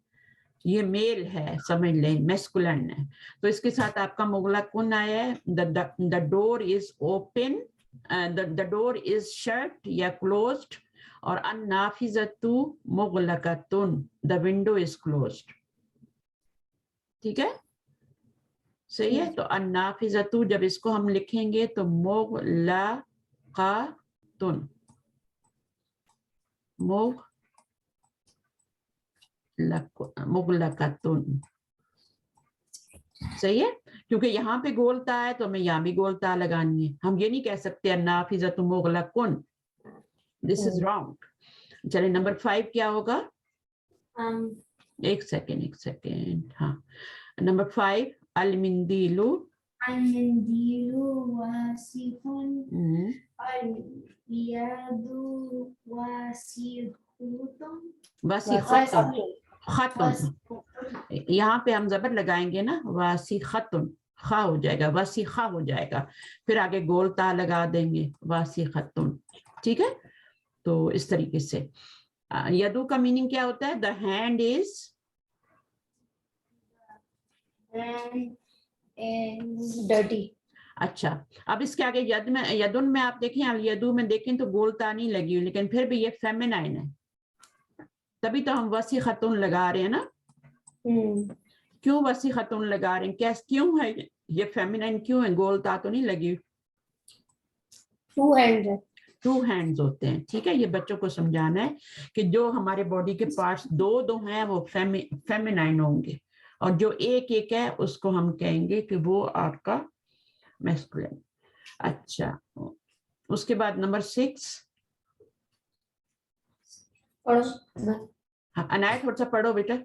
ये मेल है, समझ लें, मैस्कुलिन है, तो इसके साथ आपका मुगलकुन आया है. The door is open, the door is shut या क्लोज्ड, और अन्नाफिजतु मुगलकतुन, द विंडो इज क्लोज्ड. ठीक है, सही है. तो अन्नाफिजतु जब इसको हम लिखेंगे तो मुगलकतुन, मुगलकतुन, सही है. क्योंकि यहाँ पे गोलता है तो हमें यहाँ भी गोलता लगानी है. हम ये नहीं कह सकते अन्नाफिजतु मुगलकुन, दिस इज रॉन्ग. चलिए नंबर 5 क्या होगा? एक सेकेंड. हाँ, number 5 अलमिंदीलु Al-Mindilu wasifun. Al-Yadu wasihutun. वासिखतुन, खतुन, यहाँ पे हम जबर लगाएंगे ना, वासिखतुन, खा हो जाएगा, वासिखा हो जाएगा, फिर आगे गोलता लगा देंगे, वासिखतुन. ठीक है, तो इस तरीके से. यदू का मीनिंग क्या होता है? The hand is, Then is dirty. अच्छा. अब इसके आगे यद में, यदुन में आप देखें, अल यदू में देखें तो गोलता नहीं लगी हुई, लेकिन फिर भी ये फेमिनाइन है, तभी तो हम वसी खतून लगा रहे हैं ना. क्यों वसी खतून लगा रहे हैं? क्या क्यों है ये फेमिनाइन, क्यों है? गोलता तो नहीं लगी. टू हैंड्स है, 2 हैंड्स होते हैं. ठीक है, ये बच्चों को समझाना है कि जो हमारे बॉडी के पार्ट्स दो हैं वो फेमिनाइन होंगे, और जो एक है उसको हम कहेंगे कि वो आपका मैस्कुलिन. अच्छा, उसके बाद नंबर 6. पढ़ो. हाँ, अनाया थोड़ा सा पढ़ो बेटा.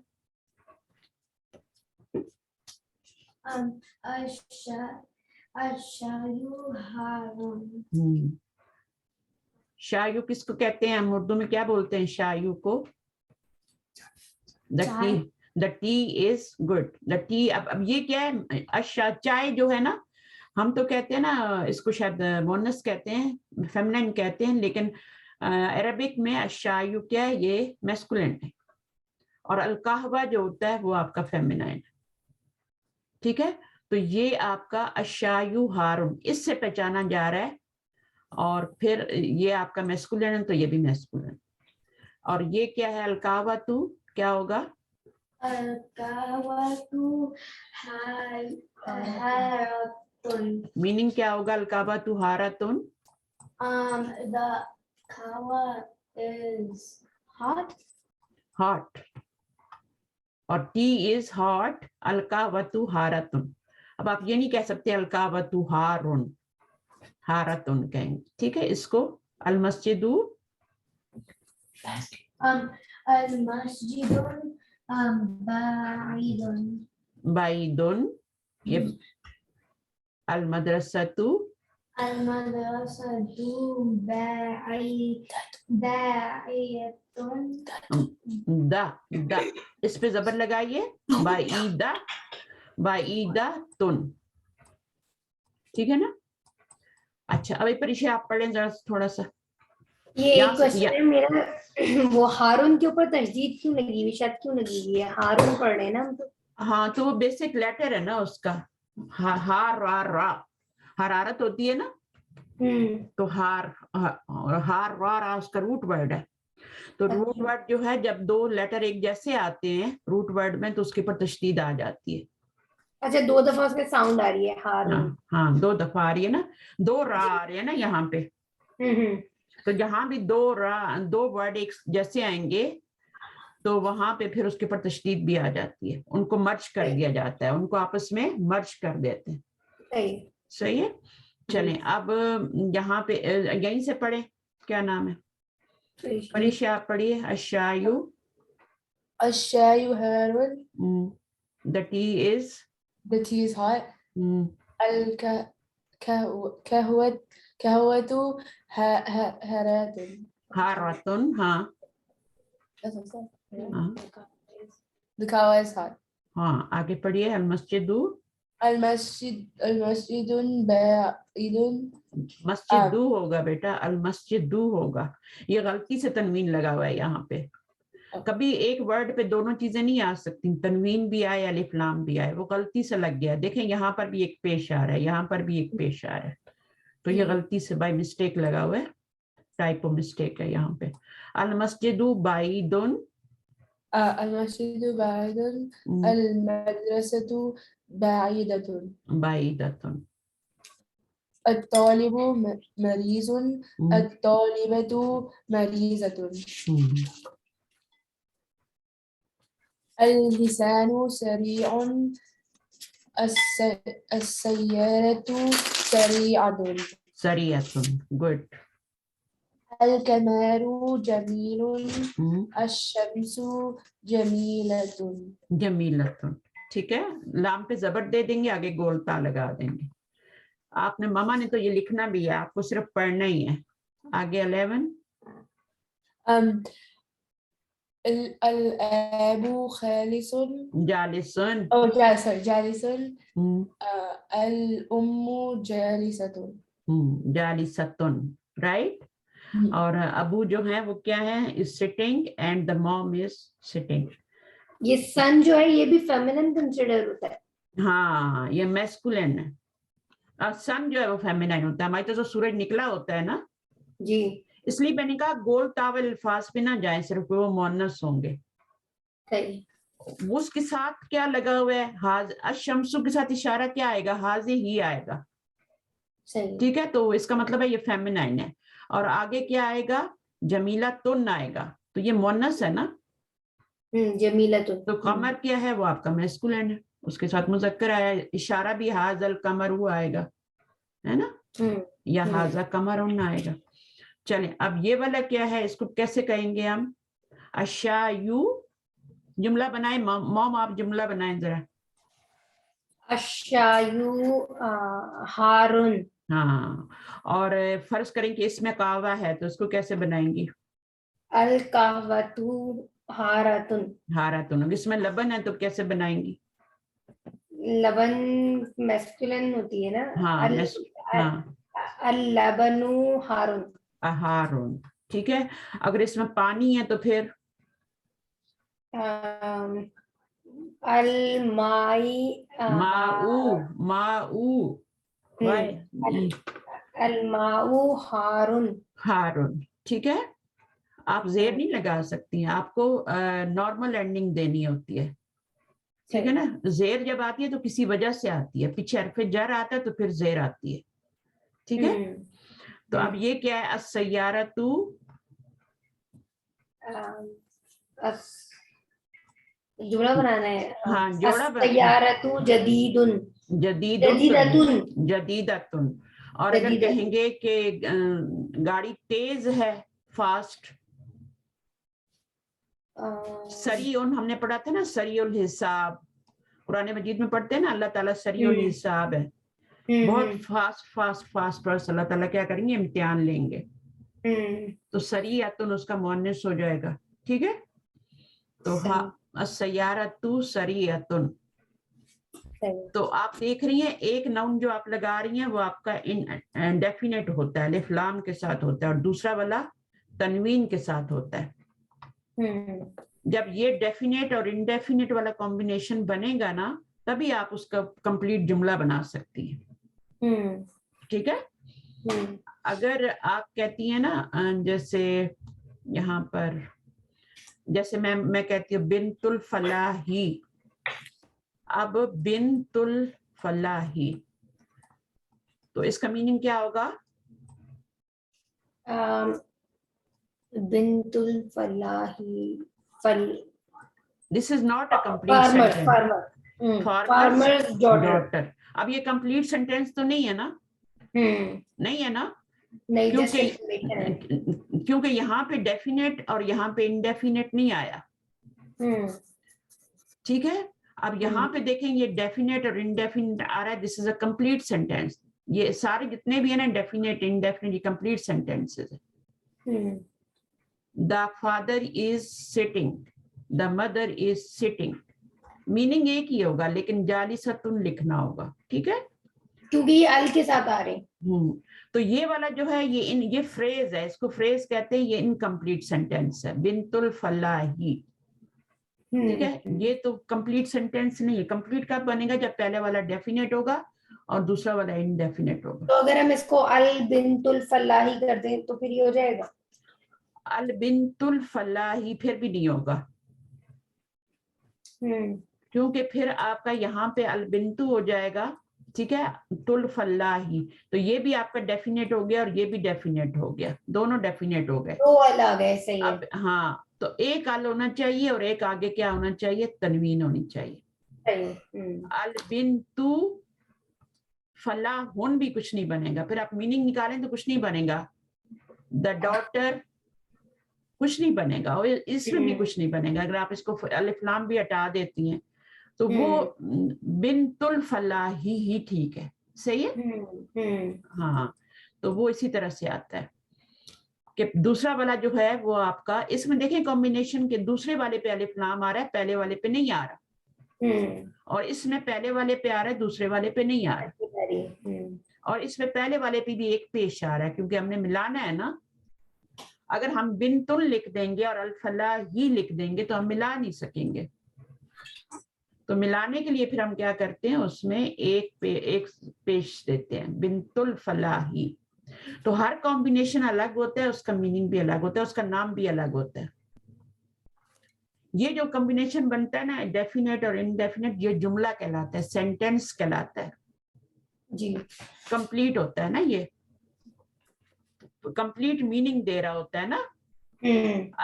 Ashayu harun. शायु किसको कहते हैं? हम उर्दू में क्या बोलते हैं शायु को? The T is good. The T, अब ये क्या है? अच्छा, चाय जो है ना, हम तो कहते हैं ना इसको शायद मोनस कहते हैं, फेमिनिन कहते हैं, लेकिन अरबिक में अशायु क्या है? ये मैस्कुलिन है, और अलकाहवा जो होता है वो आपका फेमिनाइन है. ठीक है, तो ये आपका अशायु हारुन, इससे पहचाना जा रहा है. और फिर ये आपका मैस्कुलिन है तो ये भी मैस्कुलिन. और ये क्या है? अलकावतु क्या होगा? Al-Kawatu haratun. मीनिंग क्या होगा? अलकावतु हारतुन. The kawa is hot. Hot, और टी इज हॉट. अलकावतु हारतुन. अब आप ये नहीं कह सकते अलकावतु हारुन, हारतुन कहेंगे. ठीक है, इसको अल मस्जिदु Al-Masjidun ba'idun. बाइदुन. ये अल मदरसतु Al-Madrasatu ba'iyatun. दा, इस पे जबर लगाइए, बाईदा तुन. ठीक है ना. अच्छा, अभी परिचय आप पढ़ें जरा थोड़ा सा. ये एक क्वेश्चन है मेरा, वो हारून के ऊपर तशदीद क्यों लगी हुई, शर्त क्यों लगी हुई है? हारून पढ़ रहे हैं ना हम तो. हाँ, तो वो बेसिक लेटर है ना उसका. हरारत होती है ना, तो हार रा उसका रूट वर्ड है. तो रूट वर्ड जो है, जब 2 लेटर एक जैसे आते हैं रूट वर्ड में, तो उसके ऊपर तशदीद आ जाती है. अच्छा, 2 दफा उसमें साउंड आ रही है हारून. हाँ, 2 दफा आ रही है ना, 2 रा आ रही है ना यहाँ पे. तो जहां भी 2 वर्ड एक जैसे आएंगे तो वहां पे फिर उसके ऊपर तशदीद भी आ जाती है. उनको मर्ज कर दिया जाता है, उनको आपस में मर्ज कर देते हैं. सही है. चलें, अब यहाँ पे यहीं से पढ़े. क्या नाम है? परीक्षा आप पढ़िए. अशायु harun. The tea is The tea is hot. Kahwatu haratun. haratun. हाँ, That's what I'm saying. हाँ, The kawa is hot. हाँ, आगे पढ़िए. अल मस्जिदु Al-masjidun ba'idun. मस्जिदू होगा बेटा, अल मस्जिदू होगा, ये गलती से तनवीन लगा हुआ है यहाँ पे। कभी एक वर्ड पे दोनों चीजें नहीं आ सकती, तनवीन भी आए अलिफ लाम भी आए, वो गलती से लग गया। देखें यहाँ पर भी एक पेश आ रहा है, यहाँ पर भी एक पेश आ रहा है, तो ये गलती से बाय मिस्टेक लगा हुआ है, टाइपो मिस्टेक है यहाँ पे। अल मस्जिदु बाइदुन, Al-masjidu ba'idun. Al-madrasatu ba'idatun. बाइदतुन, الطالب مريض. الطالبة مريضة. اللسان سريع. السيارة سريعة. सरियतुन, गुड। القمر جميل. الشمس جميلة. जमीलतुन, ठीक है। लाम पे जबर दे देंगे, आगे गोलता लगा देंगे। आपने मामा ने तो ये लिखना भी है, आपको सिर्फ पढ़ना ही है। आगे 11 الأب خالص. जालिसन, جالس. الأم جالسة. जालिसतुन, राइट। और अबू जो है वो क्या है, is sitting and the mom is sitting. ये सन जो है ये भी फेमिनिन कंसिडर होता है। हाँ, ये मैस्कुलिन है, और सन जो है वो फेमिनाइन होता है। हमारी तो जो सूरज निकला होता है ना जी, इसलिए मैंने कहा गोल तावल अल्फाज पे ना जाए, सिर्फ वो मुअन्नस होंगे। सही। उसके साथ क्या लगा हुआ है, हाज अशमसु के साथ इशारा क्या आएगा, हाजे ही आएगा, सही। ठीक है। तो इसका मतलब है ये फेमिनाइन है। और आगे क्या आएगा, जमीला तुन आएगा, तो ये मुअन्नस है ना। जमीला तो कमर क्या है, वो आपका मैस्कुलिन है, उसके साथ मुज़क्कर आया, इशारा भी हाजल कमर हुआ आएगा, है ना, या हाजा कमर आएगा। चलें, अब ये वाला क्या है, इसको कैसे कहेंगे हम, अशायु, जुमला बनाए मॉम, आप जुमला बनाएं जरा। अशायु हारुन। हाँ, और फर्ज करें कि इसमें कावा है, तो इसको कैसे बनाएंगी, अल कहवतु हारतुन। हारातुन। इसमें लबन है तो कैसे बनाएंगी, लबन मैस्कुलिन होती है ना। हाँ, हाँ, अल लबनु हारुन। हारून, ठीक है। अगर इसमें पानी है तो फिर अल माई माऊ, माऊ, अल माऊ हारुन। हारून, ठीक है। आप जेर नहीं लगा सकती हैं, आपको नॉर्मल एंडिंग देनी होती है, ठीक है ना। जेर जब आती है तो किसी वजह से आती है, पीछे हरफ जर आता है तो फिर जेर आती है, ठीक है। तो अब ये क्या है, अस्सय्यारतु, जुड़ा बनाना है। हाँ, जोड़ा अस्सय्यारतु जदीदुन। जदीदुन, जदीदतुन। और अगर जदीदतुन। कहेंगे कि गाड़ी तेज है, फास्ट, सरीउन हमने पढ़ा था ना, सरीउल हिसाब, कुरान मजीद में पढ़ते हैं ना, अल्लाह ताला सरीउल हिसाब है, बहुत फास्ट फास्ट फास्ट फास्ट अल्लाह ताला क्या करेंगे, इम्तिहान लेंगे। तो सरीअतुन उसका मुअन्निस हो जाएगा, ठीक है। तो हाँ, अस्सय्यारतु सरीअतुन। तो आप देख रही हैं, एक नाउन जो आप लगा रही हैं वो आपका इंडेफिनेट होता है, अलिफ लाम के साथ होता है, और दूसरा वाला तनवीन के साथ होता है। जब ये डेफिनेट और इंडेफिनेट वाला कॉम्बिनेशन बनेगा ना, तभी आप उसका कंप्लीट जुमला बना सकती हैं, ठीक है। अगर आप कहती हैं ना, जैसे यहाँ पर, जैसे मैं कहती हूँ बिनतुल फलाही, अब बिनतुल फलाही, तो इसका मीनिंग क्या होगा, बिनतुल फलाही, this is not a complete sentence, farmer's daughter. अब ये कंप्लीट सेंटेंस तो नहीं है ना, नहीं है ना, क्योंकि यहाँ पे डेफिनेट और यहाँ पे इंडेफिनेट नहीं आया, ठीक है। अब यहाँ पे देखें, ये डेफिनेट और इंडेफिनेट आ रहा है, this is a complete sentence. ये सारे जितने भी है ना, डेफिनेट इंडेफिनेट, ये कंप्लीट सेंटेंसेस है। The father is sitting, the mother is sitting, meaning एक ही होगा लेकिन जालिसतुन लिखना होगा, ठीक है, क्योंकि ये अल के साथ आ रहे हैं। तो ये वाला जो है ये फ्रेज है, इसको फ्रेज कहते हैं, ये इनकम्प्लीट सेंटेंस है, बिनतुल फलाही, ठीक है, ये तो कंप्लीट सेंटेंस नहीं है। कंप्लीट कब बनेगा? जब पहले वाला डेफिनेट होगा और दूसरा वाला इनडेफिनेट होगा। तो अगर हम इसको अल बिनतुल फलाही कर दें तो फिर ये हो जाएगा? अल बिनतुल फलाही फिर भी नहीं होगा, क्योंकि फिर आपका यहाँ पे अल बिंतु हो जाएगा, ठीक है, तुल फलाही, तो ये भी आपका डेफिनेट हो गया और ये भी डेफिनेट हो गया, दोनों डेफिनेट हो गए। दो अल आ गए, सही है। अब हाँ, तो एक अल होना चाहिए और एक आगे क्या होना चाहिए? तनवीन होनी चाहिए। अल बिंतु फलाहुन भी कुछ नहीं बनेगा, फिर आप मीनिंग निकालें तो कुछ नहीं बनेगा। द डॉटर कुछ नहीं बनेगा, और इसमें भी कुछ नहीं बनेगा। अगर आप इसको अलिफ लाम भी हटा देती हैं तो वो बिनतुल फलाही ही ठीक है, सही है। हाँ, तो वो इसी तरह से आता है कि दूसरा वाला जो है वो आपका, इसमें देखें कॉम्बिनेशन के दूसरे वाले पे अलिफ लाम आ रहा है, पहले वाले पे नहीं आ रहा, और इसमें पहले वाले पे आ रहा है, दूसरे वाले पे नहीं आ रहा, और इसमें पहले वाले पे भी एक पेश आ रहा है, क्योंकि हमने मिलाना है ना। अगर हम बिनतुल लिख देंगे और अल-फलाह ही लिख देंगे तो हम मिला नहीं सकेंगे। तो मिलाने के लिए फिर हम क्या करते हैं, उसमें एक पेश देते हैं, बिनतुल फलाही। तो हर कॉम्बिनेशन अलग होता है, उसका मीनिंग भी अलग होता है, उसका नाम भी अलग होता है। ये जो कॉम्बिनेशन बनता है ना, डेफिनेट और इनडेफिनेट, ये जुमला कहलाता है, सेंटेंस कहलाता है जी। कंप्लीट होता है ना, ये कंप्लीट मीनिंग दे रहा होता है ना।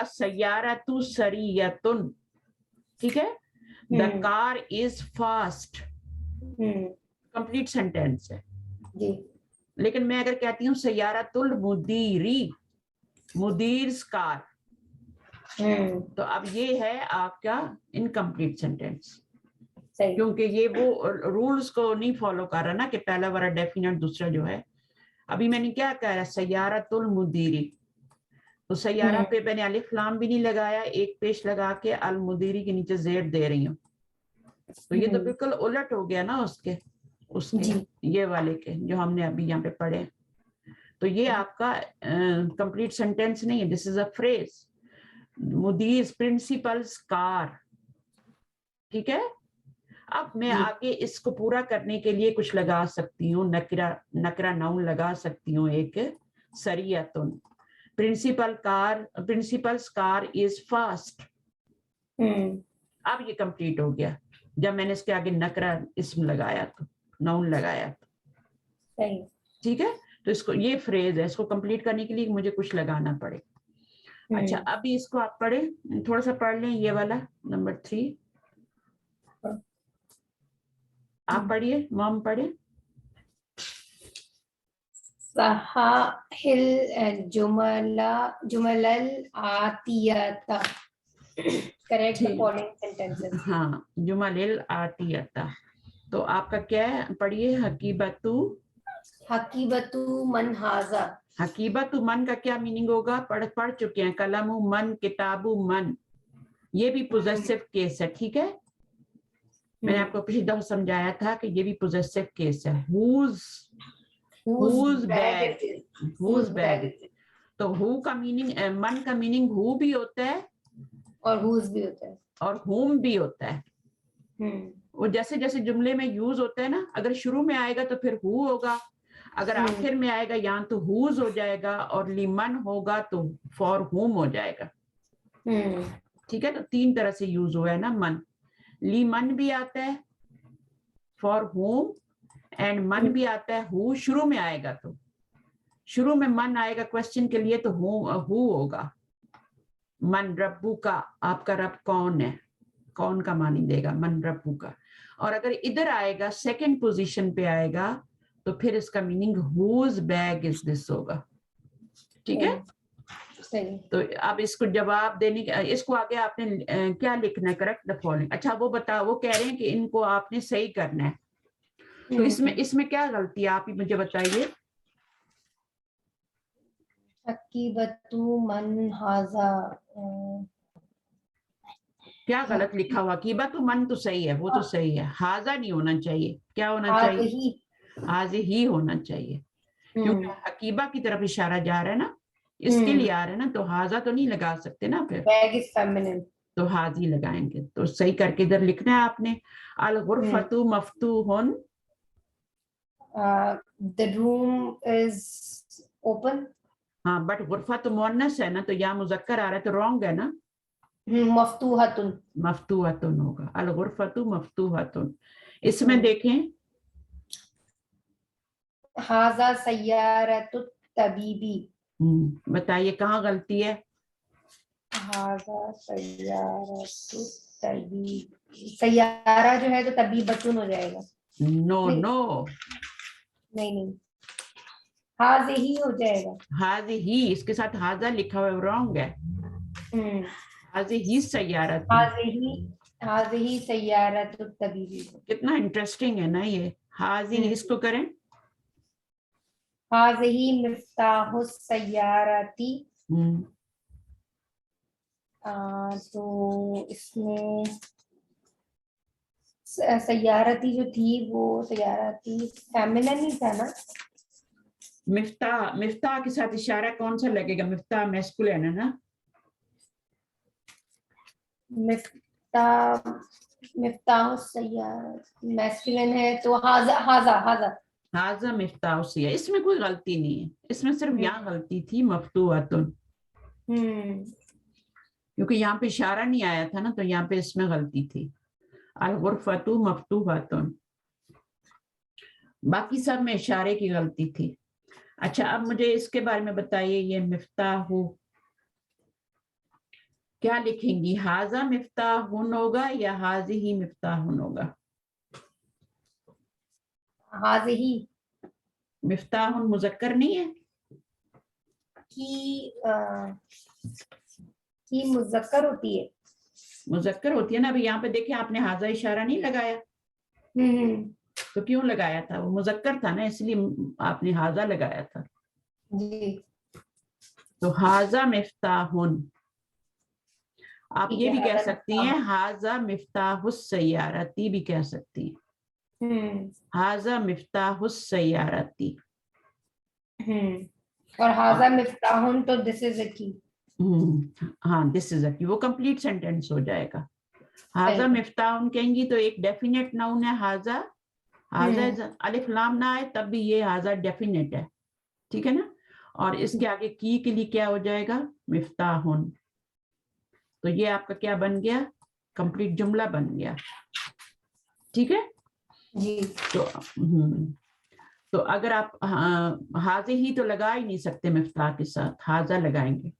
अस्सय्यारतु सरियतुन, ठीक है, the car is fast, complete sentence है जी। लेकिन मैं अगर कहती हूँ सय्यारतुल मुदीरी, मुदीर कार, तो अब ये है आपका इनकम्प्लीट सेंटेंस, क्योंकि ये वो रूल्स को नहीं फॉलो कर रहा ना कि पहला वाला डेफिनेट दूसरा जो है। अभी मैंने क्या कह रहा, सय्यारतुल मुदीरी, तो सय्यारा पे मैंने अलिफ लाम भी नहीं लगाया, एक पेश लगा के अल मुदीरी के नीचे जेर दे रही हूँ, तो ये तो बिल्कुल उलट हो गया ना उसके ये वाले के जो हमने अभी यहाँ पे पढ़े। तो ये आपका कंप्लीट सेंटेंस नहीं है, दिस इज अ फ्रेज, मुदीर प्रिंसिपल्स कार, ठीक है। अब मैं आगे इसको पूरा करने के लिए कुछ लगा सकती हूँ, नकरा नाउन लगा सकती हूँ, एक सरियतुन, प्रिंसिपल्स कार इज फास्ट। अब ये कंप्लीट हो गया जब मैंने इसके आगे नकरा इसम लगाया, तो नाउन लगाया, सही, ठीक है। तो इसको, ये फ्रेज है, इसको कंप्लीट करने के लिए मुझे कुछ लगाना पड़े। अच्छा, अभी इसको आप पढ़े, थोड़ा सा पढ़ लें, ये वाला नंबर 3 आप पढ़िए, मॉम पढ़े। सहाहिल जुमलल आतियता, करेक्ट द फॉलोइंग सेंटेंसेस। हाँ, जुमलिल आतियता, तो आपका क्या है, पढ़िए। हकीबतु, हकीबतु मन हाजा, हकीबतु मन का क्या मीनिंग होगा? पढ़ चुके हैं, कलमु मन, किताबु मन, ये भी पोजेसिव केस है, ठीक है। मैंने आपको पिछली दफा समझाया था कि ये भी पोजेसिव केस है। whose bag, तो हु का मीनिंग, मन का मीनिंग हु भी होता है और whose भी होता है और whom भी होता है। वो जैसे जैसे जुमले में यूज होता है ना, अगर शुरू में आएगा तो फिर हु होगा, अगर आखिर में आएगा यहाँ तो हुज हो जाएगा, और लिमन होगा तो फॉर हुम हो जाएगा, ठीक है। तो 3 तरह से यूज हुआ है ना मन। लिमन भी आता है फॉर हुम, एंड मन भी आता है हु, शुरू में आएगा तो, शुरू में मन आएगा क्वेश्चन के लिए तो हु होगा। मन रब्बू का, आपका रब कौन है, कौन का मानी देगा, मन रब्बू का। और अगर इधर आएगा, सेकंड पोजीशन पे आएगा, तो फिर इसका meaning whose bag is this होगा, ठीक है। तो अब इसको जवाब देने के, इसको आगे आपने क्या लिखना है, करेक्ट द फॉलोइंग। अच्छा, वो बताओ, वो कह रहे हैं कि इनको आपने सही करना है, तो इसमें क्या गलती है, आप ही मुझे बताइए। हकीबतु मन हाजा, क्या गलत लिखा हुआ? अकीबा तो मन तो सही है, वो तो सही है, हाजा नहीं होना चाहिए, क्या होना चाहिए? ही। हाजे ही होना चाहिए, क्योंकि अकीबा की तरफ इशारा जा रहा है ना, इसके लिए आ रहा है ना, तो हाजा तो नहीं लगा सकते ना, फिर बैग इज फेमिनिन, तो हाजी लगाएंगे। तो सही करके इधर लिखना है आपने, अल गुरफतु मफ्तूहुन, द रूम इज ओपन, हाँ, बट गुरफा तो मुअन्नस है ना, तो यहाँ मुजक्कर आ रहा है, तो रॉन्ग है ना, मफ्तूहतुन, मफ्तूहतुन होगा, अल गुरफतु मफ्तूहतुन। इसमें देखें, हाजा सय्यारतु तबीबी, बताइए कहाँ गलती है? हाजा सय्यारतु तबीबी, सय्यारा जो है तो तबीबतुन हो जाएगा। नो नहीं। नो, नहीं, हाजे ही हो जाएगा। हाजी ही, इसके साथ हाजा लिखा हुआ है, रॉन्ग है, हाजी ही सय्यारत। हाजे ही सय्यारतु तबीबी, कितना इंटरेस्टिंग है ना ये, हाजी, इसको करें, हाजे ही मिफ्ताहु सय्यारती, तो इसमें सय्यारती जो थी वो सय्यारती फेमिनिन ही था ना। मिफ्ताह, मिफ्ताह के साथ इशारा कौन सा लगेगा? मिफ्ताह मैस्कुलिन है ना, मिफ्ताह, मिफ्ताह सय्यारती मैस्कुलिन है, तो हाजा हाजा हाजा, हाजा मिफ्ताह सी है, इसमें कोई गलती नहीं है, इसमें सिर्फ यहाँ गलती थी मफ्तूहतुन, क्योंकि यहाँ पे इशारा नहीं आया था ना, तो यहाँ पे इसमें गलती थी, अल गुरफतु मफ्तूहतुन, बाकी सब में इशारे की गलती थी। अच्छा, अब मुझे इसके बारे में बताइए, ये मिफ्ताहु क्या लिखेंगी? हाजा मिफ्ताहुन होगा या हाजी ही मिफ्ताहुन होगा? हाजे ही मिफ्ताहुन मुजक्कर नहीं है, की मुज़क्कर होती है। मुजक्कर होती है ना। अभी यहाँ पे देखिए, आपने हाजा इशारा नहीं लगाया, तो क्यों लगाया था? वो मुजक्कर था ना, इसलिए आपने हाजा लगाया था। जी, तो हाजा मिफ्ताहुन, आप ये भी कह सकती हैं हाजा मिफ्ताहुस सय्यारती भी कह सकती हैं, हाजा मिफ्ताहुस सय्यारती, और हाजा मिफ्ताहुन तो दिस इज अ की। हाँ, दिस इज अ की, वो कंप्लीट सेंटेंस हो जाएगा। हाजा मिफ्ताहुन कहेंगी तो एक डेफिनेट नाउन है हाजा, हाजा अलिफ लाम ना आए तब भी ये हाजा डेफिनेट है, ठीक है ना। और इसके आगे की के लिए क्या हो जाएगा? मिफ्ताहुन। तो ये आपका क्या बन गया? कंप्लीट जुमला बन गया, ठीक है जी। तो अगर आप हाजे ही तो लगा ही नहीं सकते मिफ्ताह के साथ, हाजा लगाएंगे।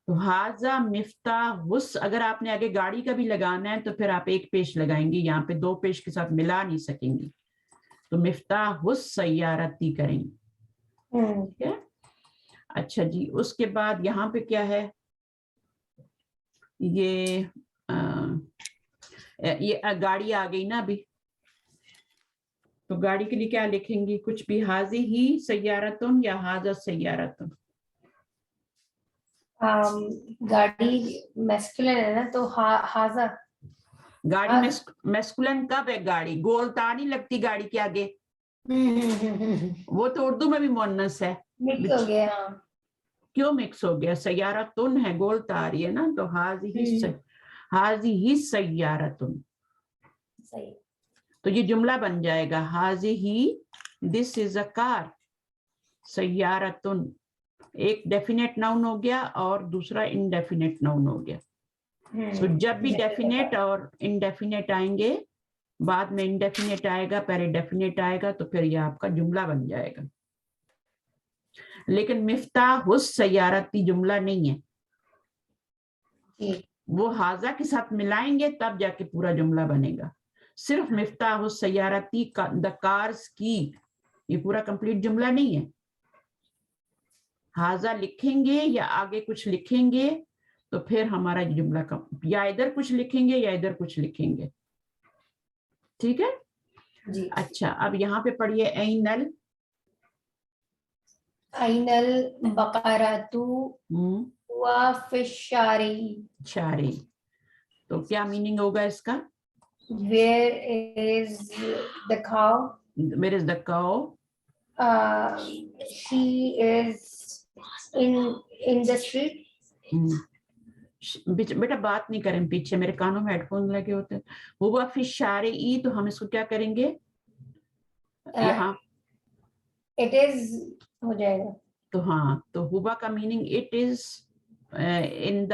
तो हाजा मिफ्ताहुस, अगर आपने आगे गाड़ी का भी लगाना है तो फिर आप एक पेश लगाएंगे, यहाँ पे दो पेश के साथ मिला नहीं सकेंगी, तो मिफ्ताहुस सय्यारती करेंगे, ठीक है। अच्छा जी, उसके बाद यहाँ पे क्या है, ये गाड़ी आ गई ना अभी, तो गाड़ी के लिए क्या लिखेंगी? कुछ भी, हाजी ही सय्यारतुन या हाजा सय्यारतुन? गाड़ी मैस्कुलिन है ना, तो हाजा। गाड़ी मैस्कुलिन कब है? गाड़ी गोल तार नहीं लगती गाड़ी के आगे, वो तो उर्दू में भी मुअन्नस है, मिक्स हो गया। हाँ, क्यों मिक्स हो गया? सय्यारतुन है, गोल तार है ना, तो हाजी ही सय्यारतुन, सही। तो ये जुमला बन जाएगा, हाजी ही दिस इज अ कार, सय्यारतुन एक डेफिनेट नाउन हो गया और दूसरा इनडेफिनेट नाउन हो गया। सो जब भी डेफिनेट और इनडेफिनेट आएंगे, बाद में इनडेफिनेट आएगा, पहले डेफिनेट आएगा, तो फिर ये आपका जुमला बन जाएगा। लेकिन मिफ्ताहुस सय्यारती जुमला नहीं है, वो हाजा के साथ मिलाएंगे तब जाके पूरा जुमला बनेगा। सिर्फ मिफ्ताहुस सय्यारती द कार्स की, ये पूरा कंप्लीट जुमला नहीं है। हाजा लिखेंगे या आगे कुछ लिखेंगे तो फिर हमारा जुमला का, या इधर कुछ लिखेंगे या इधर कुछ लिखेंगे, ठीक है जी। अच्छा, अब यहाँ पे पढ़िए ऐनल ऐनल बकरतु हुआ फिशारी. शारी. तो क्या मीनिंग होगा इसका? Where is the cow? Where is the cow? She is in the street. बेटा बात नहीं करें पीछे, मेरे कानों में हेडफोन लगे होते हैं. हुआ फिश शारे ई, तो हम इसको क्या करेंगे यहाँ? It is हो जाएगा. तो हाँ, तो हुआ का meaning it is in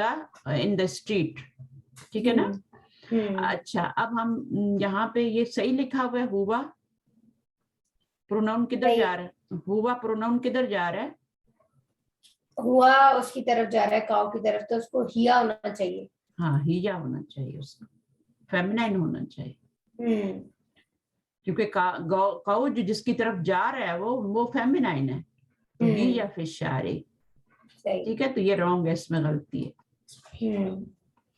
the street. ठीक है ना? अच्छा, अब हम यहाँ पे ये सही लिखा हुआ है हुआ. प्रोनाउन किधर जा रहा है? हुआ प्रोनाउन किधर जा रहा है? हुआ उसकी तरफ जा रहा है, काऊ की तरफ, तो उसको हिया होना चाहिए. हाँ, हिया होना चाहिए, उसका फेमिनाइन होना चाहिए. क्योंकि काऊ जो जिसकी तरफ जा रहा है वो फेमिनाइन है. तो हिया फिशारे. ठीक है, तो ये रॉन्ग है, इसमें गलती है.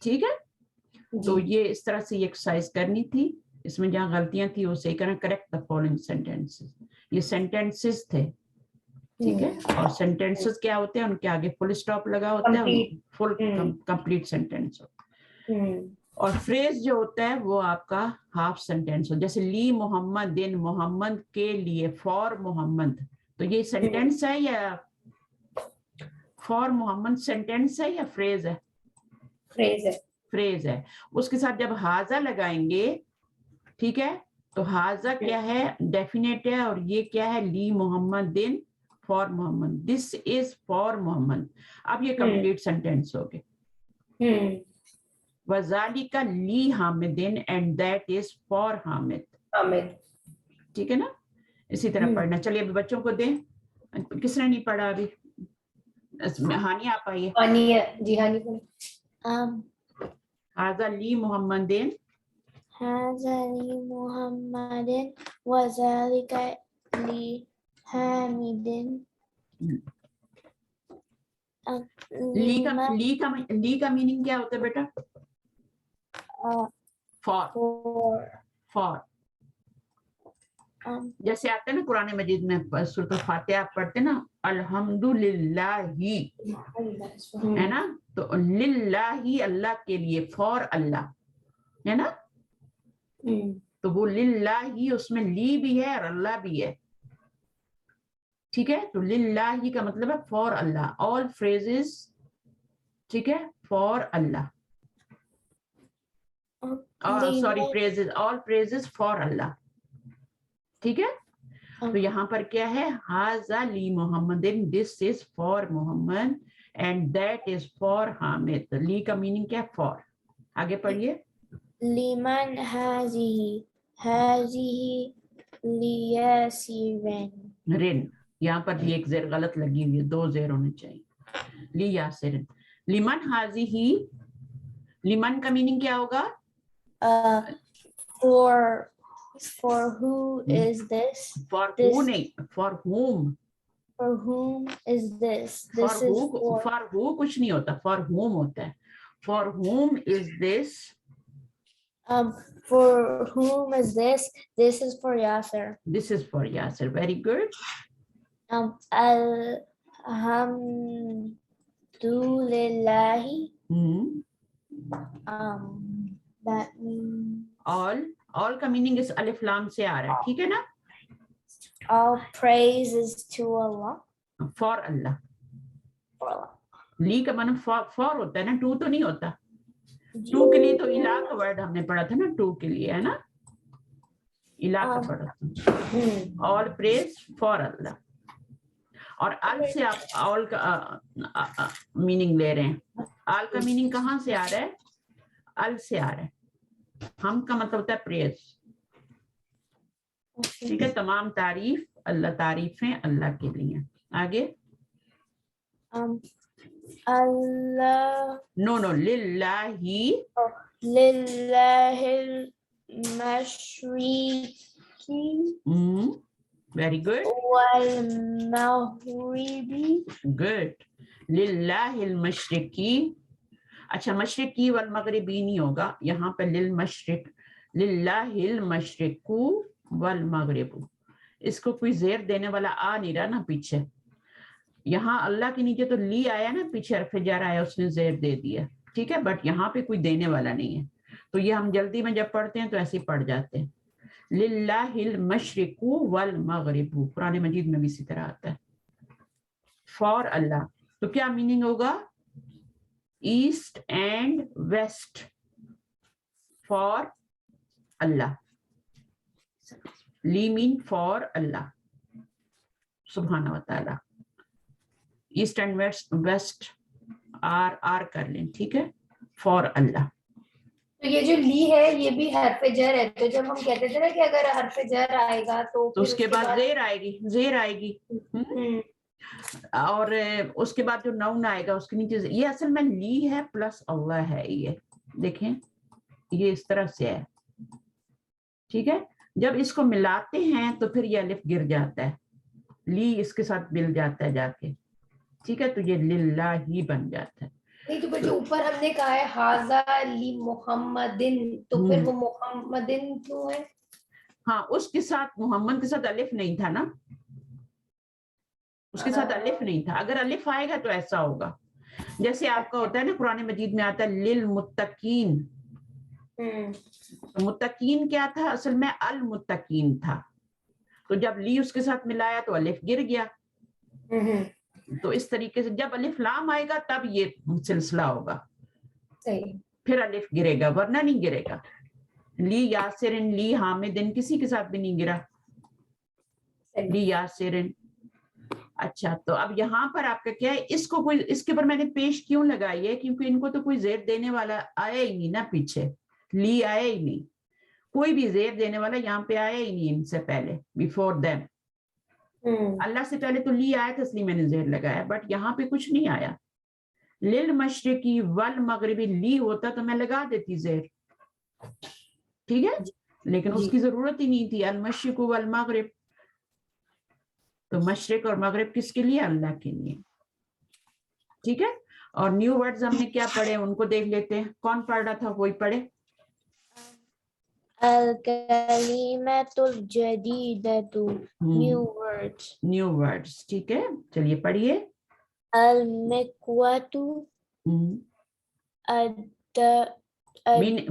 ठीक है, तो ये इस तरह से ये एक्सरसाइज करनी थी. इसमें जहाँ गलतियां थी वो सही करना. Correct the following sentences. ये सेंटेंसेस थे. ठीक है, और सेंटेंसेस क्या होते हैं? उनके आगे फुल स्टॉप लगा होता है, फुल कंप्लीट सेंटेंस होता है. और फ्रेज जो होता है वो आपका हाफ सेंटेंस हो. जैसे ली मोहम्मद दिन, मोहम्मद के लिए, फॉर मोहम्मद. तो ये सेंटेंस है या फॉर मोहम्मद सेंटेंस है या फ्रेज है? फ्रेज है. फ्रेज है. उसके साथ जब हाजा लगाएंगे, ठीक है, तो हाजा क्या है? डेफिनेट है. और ये क्या है? ली मोहम्मद दिन, for Muhammad. This is for Muhammad. अब ये कंप्लीट सेंटेंस हो गए. वज़ालिका ली हामिदिन and that is for Hamid. ठीक है ना? इसी तरह पढ़ना. चलिए अभी बच्चों को दें. किसने नहीं पढ़ा अभी? हानिया आप आइए. जी हानी. हाजा ली मोहम्मदिन, هذا لمحمد وذلك لحامد. ली का मीनिंग क्या होता है बेटा? फॉर. फॉर जैसे आते हैं ना कुरान मजीद में, सूरत फातिहा आप पढ़ते ना, अल्हम्दुलिल्लाही, है ना? तो लिल्लाही अल्लाह के लिए, फॉर अल्लाह, है ना? तो वो लिल्लाही, उसमें ली भी है और अल्लाह भी है. ठीक है, तो लिल्लाही का मतलब है फॉर अल्लाह. ऑल फ्रेजेस, ठीक है, for Allah. Sorry, praises, all praises for Allah. ठीक है, तो यहाँ पर क्या है? हाजा ली मोहम्मदिन, this is for Muhammad and that is for Hamid. ली का मीनिंग क्या है? फॉर. आगे पढ़िए. लिमन हाजिही लियासिरन. रिन, यहाँ पर भी एक जेर गलत लगी हुई है, 2 जेर होने चाहिए. लियासिरन. लिमन हाजी ही, लिमन का मीनिंग क्या होगा? For who is this? For who नहीं, for whom. For whom is this? This For is who, for who कुछ नहीं होता, for whom होता है. For whom is this? For whom is this? This is for Yasser. This is for Yasser. Very good. Alhamdulillahi. That means all का meaning इस अलिफ लाम से आ रहा है. ठीक है ना? all praise is to Allah. For Allah. For Allah. ली का मतलब for होता है ना, टू तो नहीं होता. टू के लिए तो इला का वर्ड हमने पढ़ा था ना, टू के लिए, है ना? इला का पढ़ा था. ऑल प्रेज फॉर अल्लाह. और अल से आप ऑल का मीनिंग ले रहे हैं. अल का मीनिंग कहाँ से आ रहा है? अल से आ रहा है. हम का मतलब होता है प्रेज. ठीक है, तमाम तारीफ अल्लाह, तारीफें अल्लाह के लिए. आगे. Allah. No, lillahi. Lillahil mashriqi. Very good. Wal maghribi. Good. Lillahil mashriqi. अच्छा, मशरिकी वल मगरिबी नहीं होगा यहाँ पे. लिल मशरिक, लिल्लाहिल मशरिकु वल मगरिबु. इसको कोई जेर देने वाला आ नहीं रहा ना पीछे. یہاں اللہ کے نیچے تو لی آیا نا, پیچھے حرف جر آیا, اس نے زیر دے دیا, ٹھیک ہے, بٹ یہاں پہ کوئی دینے والا نہیں ہے, تو یہ ہم جلدی میں جب پڑھتے ہیں تو ایسے ہی پڑھ جاتے ہیں. للہ المشرق والمغرب, قرآن مجید میں بھی اسی طرح آتا ہے, فار اللہ. تو کیا میننگ ہوگا؟ ایسٹ اینڈ ویسٹ, فار اللہ. لی مین فار اللہ سبحانہ و تعالی. ایسٹ اینڈ ویسٹ آر کر لیں, ٹھیک ہے, فار اللہ. تو یہ جو لی ہے یہ بھی حرف جر ہے, تو جب ہم کہتے تھے نا کہ اگر حرف جر آئے گا تو اس کے بعد زیر آئے گی, زیر آئے گی, اور اس کے بعد جو نون آئے گا اس کے نیچے, یہ اصل میں لی ہے پلس اللہ ہے, یہ دیکھیں یہ اس طرح سے ہے, ٹھیک ہے. جب اس کو ملاتے ہیں تو پھر یہ الف گر جاتا ہے, لی اس کے ساتھ مل جاتا ہے جا کے, ٹھیک ہے, تو یہ للہ ہی بن جاتا ہے. نہیں تو پھر جو اوپر ہم نے کہا ہے حاذا لی محمدن, تو پھر وہ محمدن کیوں ہے؟ ہاں, اس کے ساتھ محمد کے ساتھ الف نہیں تھا نا, اس کے ساتھ الف نہیں تھا. اگر الف آئے گا تو ایسا ہوگا جیسے آپ کا ہوتا ہے نا, قرآن مجید میں آتا ہے للمتقین. متقین کیا تھا اصل میں؟ المتقین تھا, تو جب لی اس کے ساتھ ملایا تو الف گر گیا. تو اس طریقے سے جب الف لام آئے گا تب یہ سلسلہ ہوگا, پھر الف گرے گا, ورنہ نہیں گرے گا. لی یاسرن, لی حامدن, کسی کے ساتھ بھی نہیں گرا, لی یاسرن. اچھا, تو اب یہاں پر آپ کا کیا ہے, اس کو کوئی, اس کے اوپر میں نے پیش کیوں لگائی ہے, کیونکہ ان کو تو کوئی زیر دینے والا آیا ہی نہیں نا, پیچھے لی آیا ہی نہیں, کوئی بھی زیر دینے والا یہاں پہ آیا ہی نہیں ان سے پہلے, بیفور دیم. اللہ سے پہلے تو لی آیا تھا, اس لیے میں نے زیر لگایا, بٹ یہاں پہ کچھ نہیں آیا. للمشرقی والمغربی, لی ہوتا تو میں لگا دیتی زیر, ٹھیک ہے, لیکن اس کی ضرورت ہی نہیں تھی. المشرق والمغرب, تو مشرق اور مغرب کس کے لیے؟ اللہ کے لیے, ٹھیک ہے. اور نیو ورڈز ہم نے کیا پڑھے ان کو دیکھ لیتے ہیں. کون پڑھ رہا تھا, وہی پڑھے. الکلمۃ الجدیدۃ, new words. نیو ورڈز, ٹھیک ہے, چلیے پڑھیے. المکوۃ,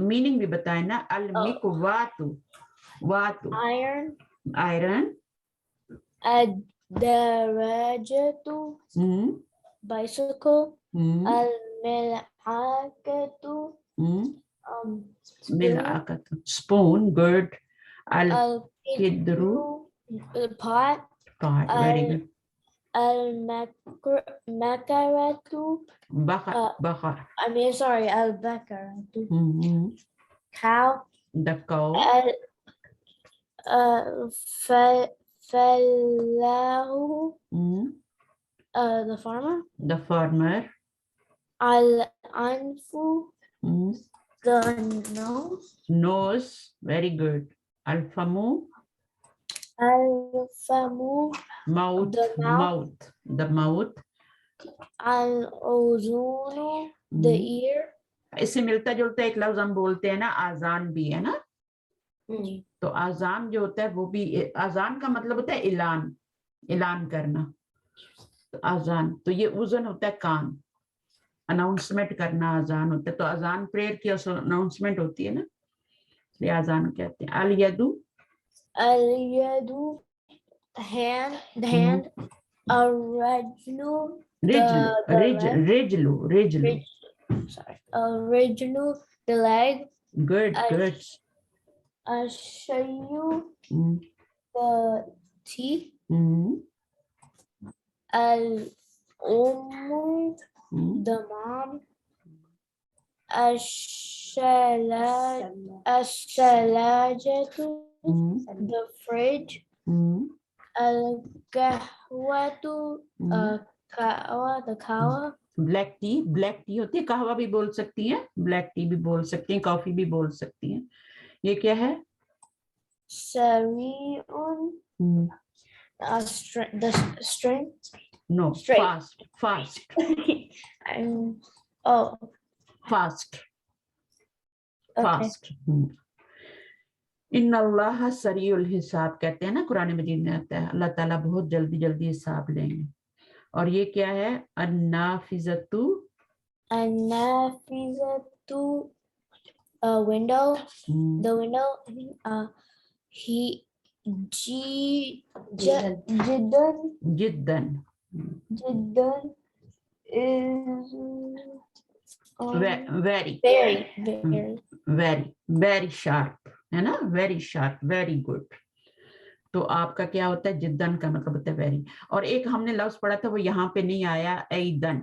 میننگ بھی بتائیں نا. المکوات, وات iron, آئرن. الدراجۃ, bicycle, الملعقۃ, ملعقۃ, اسپون, گڈ. القدر, pot, پاٹ, ویری گڈ. المکرۃ, بقر, بقر. I mean sorry, البقرۃ, cow, the cow. فلاح, the farmer. The farmer. الأنف, the nose. Nose, very good. Alfamu. الفم, Mouth, the mouth. mouth, the mouth. الأذن, the ear. اس سے ملتا جلتا ایک لفظ ہم بولتے ہیں نا, آزان بھی ہے نا. تو آزان جو ہوتا ہے وہ بھی, آزان کا مطلب ہوتا ہے اعلان, اعلان کرنا. تو آزان, تو یہ اذن ہوتا ہے کان, اناؤنسمنٹ کرنا آزان ہوتا ہے. تو آزان پریئر کی اناؤنسمنٹ ہوتی ہے نا, اس لیے آزان کہتے ہیں. الیدو, اليد, hand, the hand. الرجل, رجل, رجلو, رجلو. sorry. الرجل, the leg. Good, good. الشيء, the teeth. الأم, the mom. الثلاجة, the fridge. القهوة, قهوة, the cow. Black tea, black tea ہوتی ہے, قہوہ بھی بول سکتی ہیں, بلیک ٹی بھی بول سکتی ہیں, کافی بھی بول سکتی ہیں. یہ کیا ہے؟ سریع, the string. No, Straight. fast, fast, oh, fast, okay. fast. ان اللہ سریع الحساب کہتے ہیں نا, قرآن مجید میں آتا ہے اللہ تعالیٰ بہت جلدی جلدی حساب لیں گے. اور یہ کیا ہے؟ النافذۃ النافذة window. The window. I think he جدا جدا جدا is very very very sharp ہے نا, very sharp, very good. تو آپ کا کیا ہوتا ہے؟ جدن کا مطلب ہوتا ہے ویری. اور ایک ہم نے لفظ پڑھا تھا وہ یہاں پہ نہیں آیا, ایدن.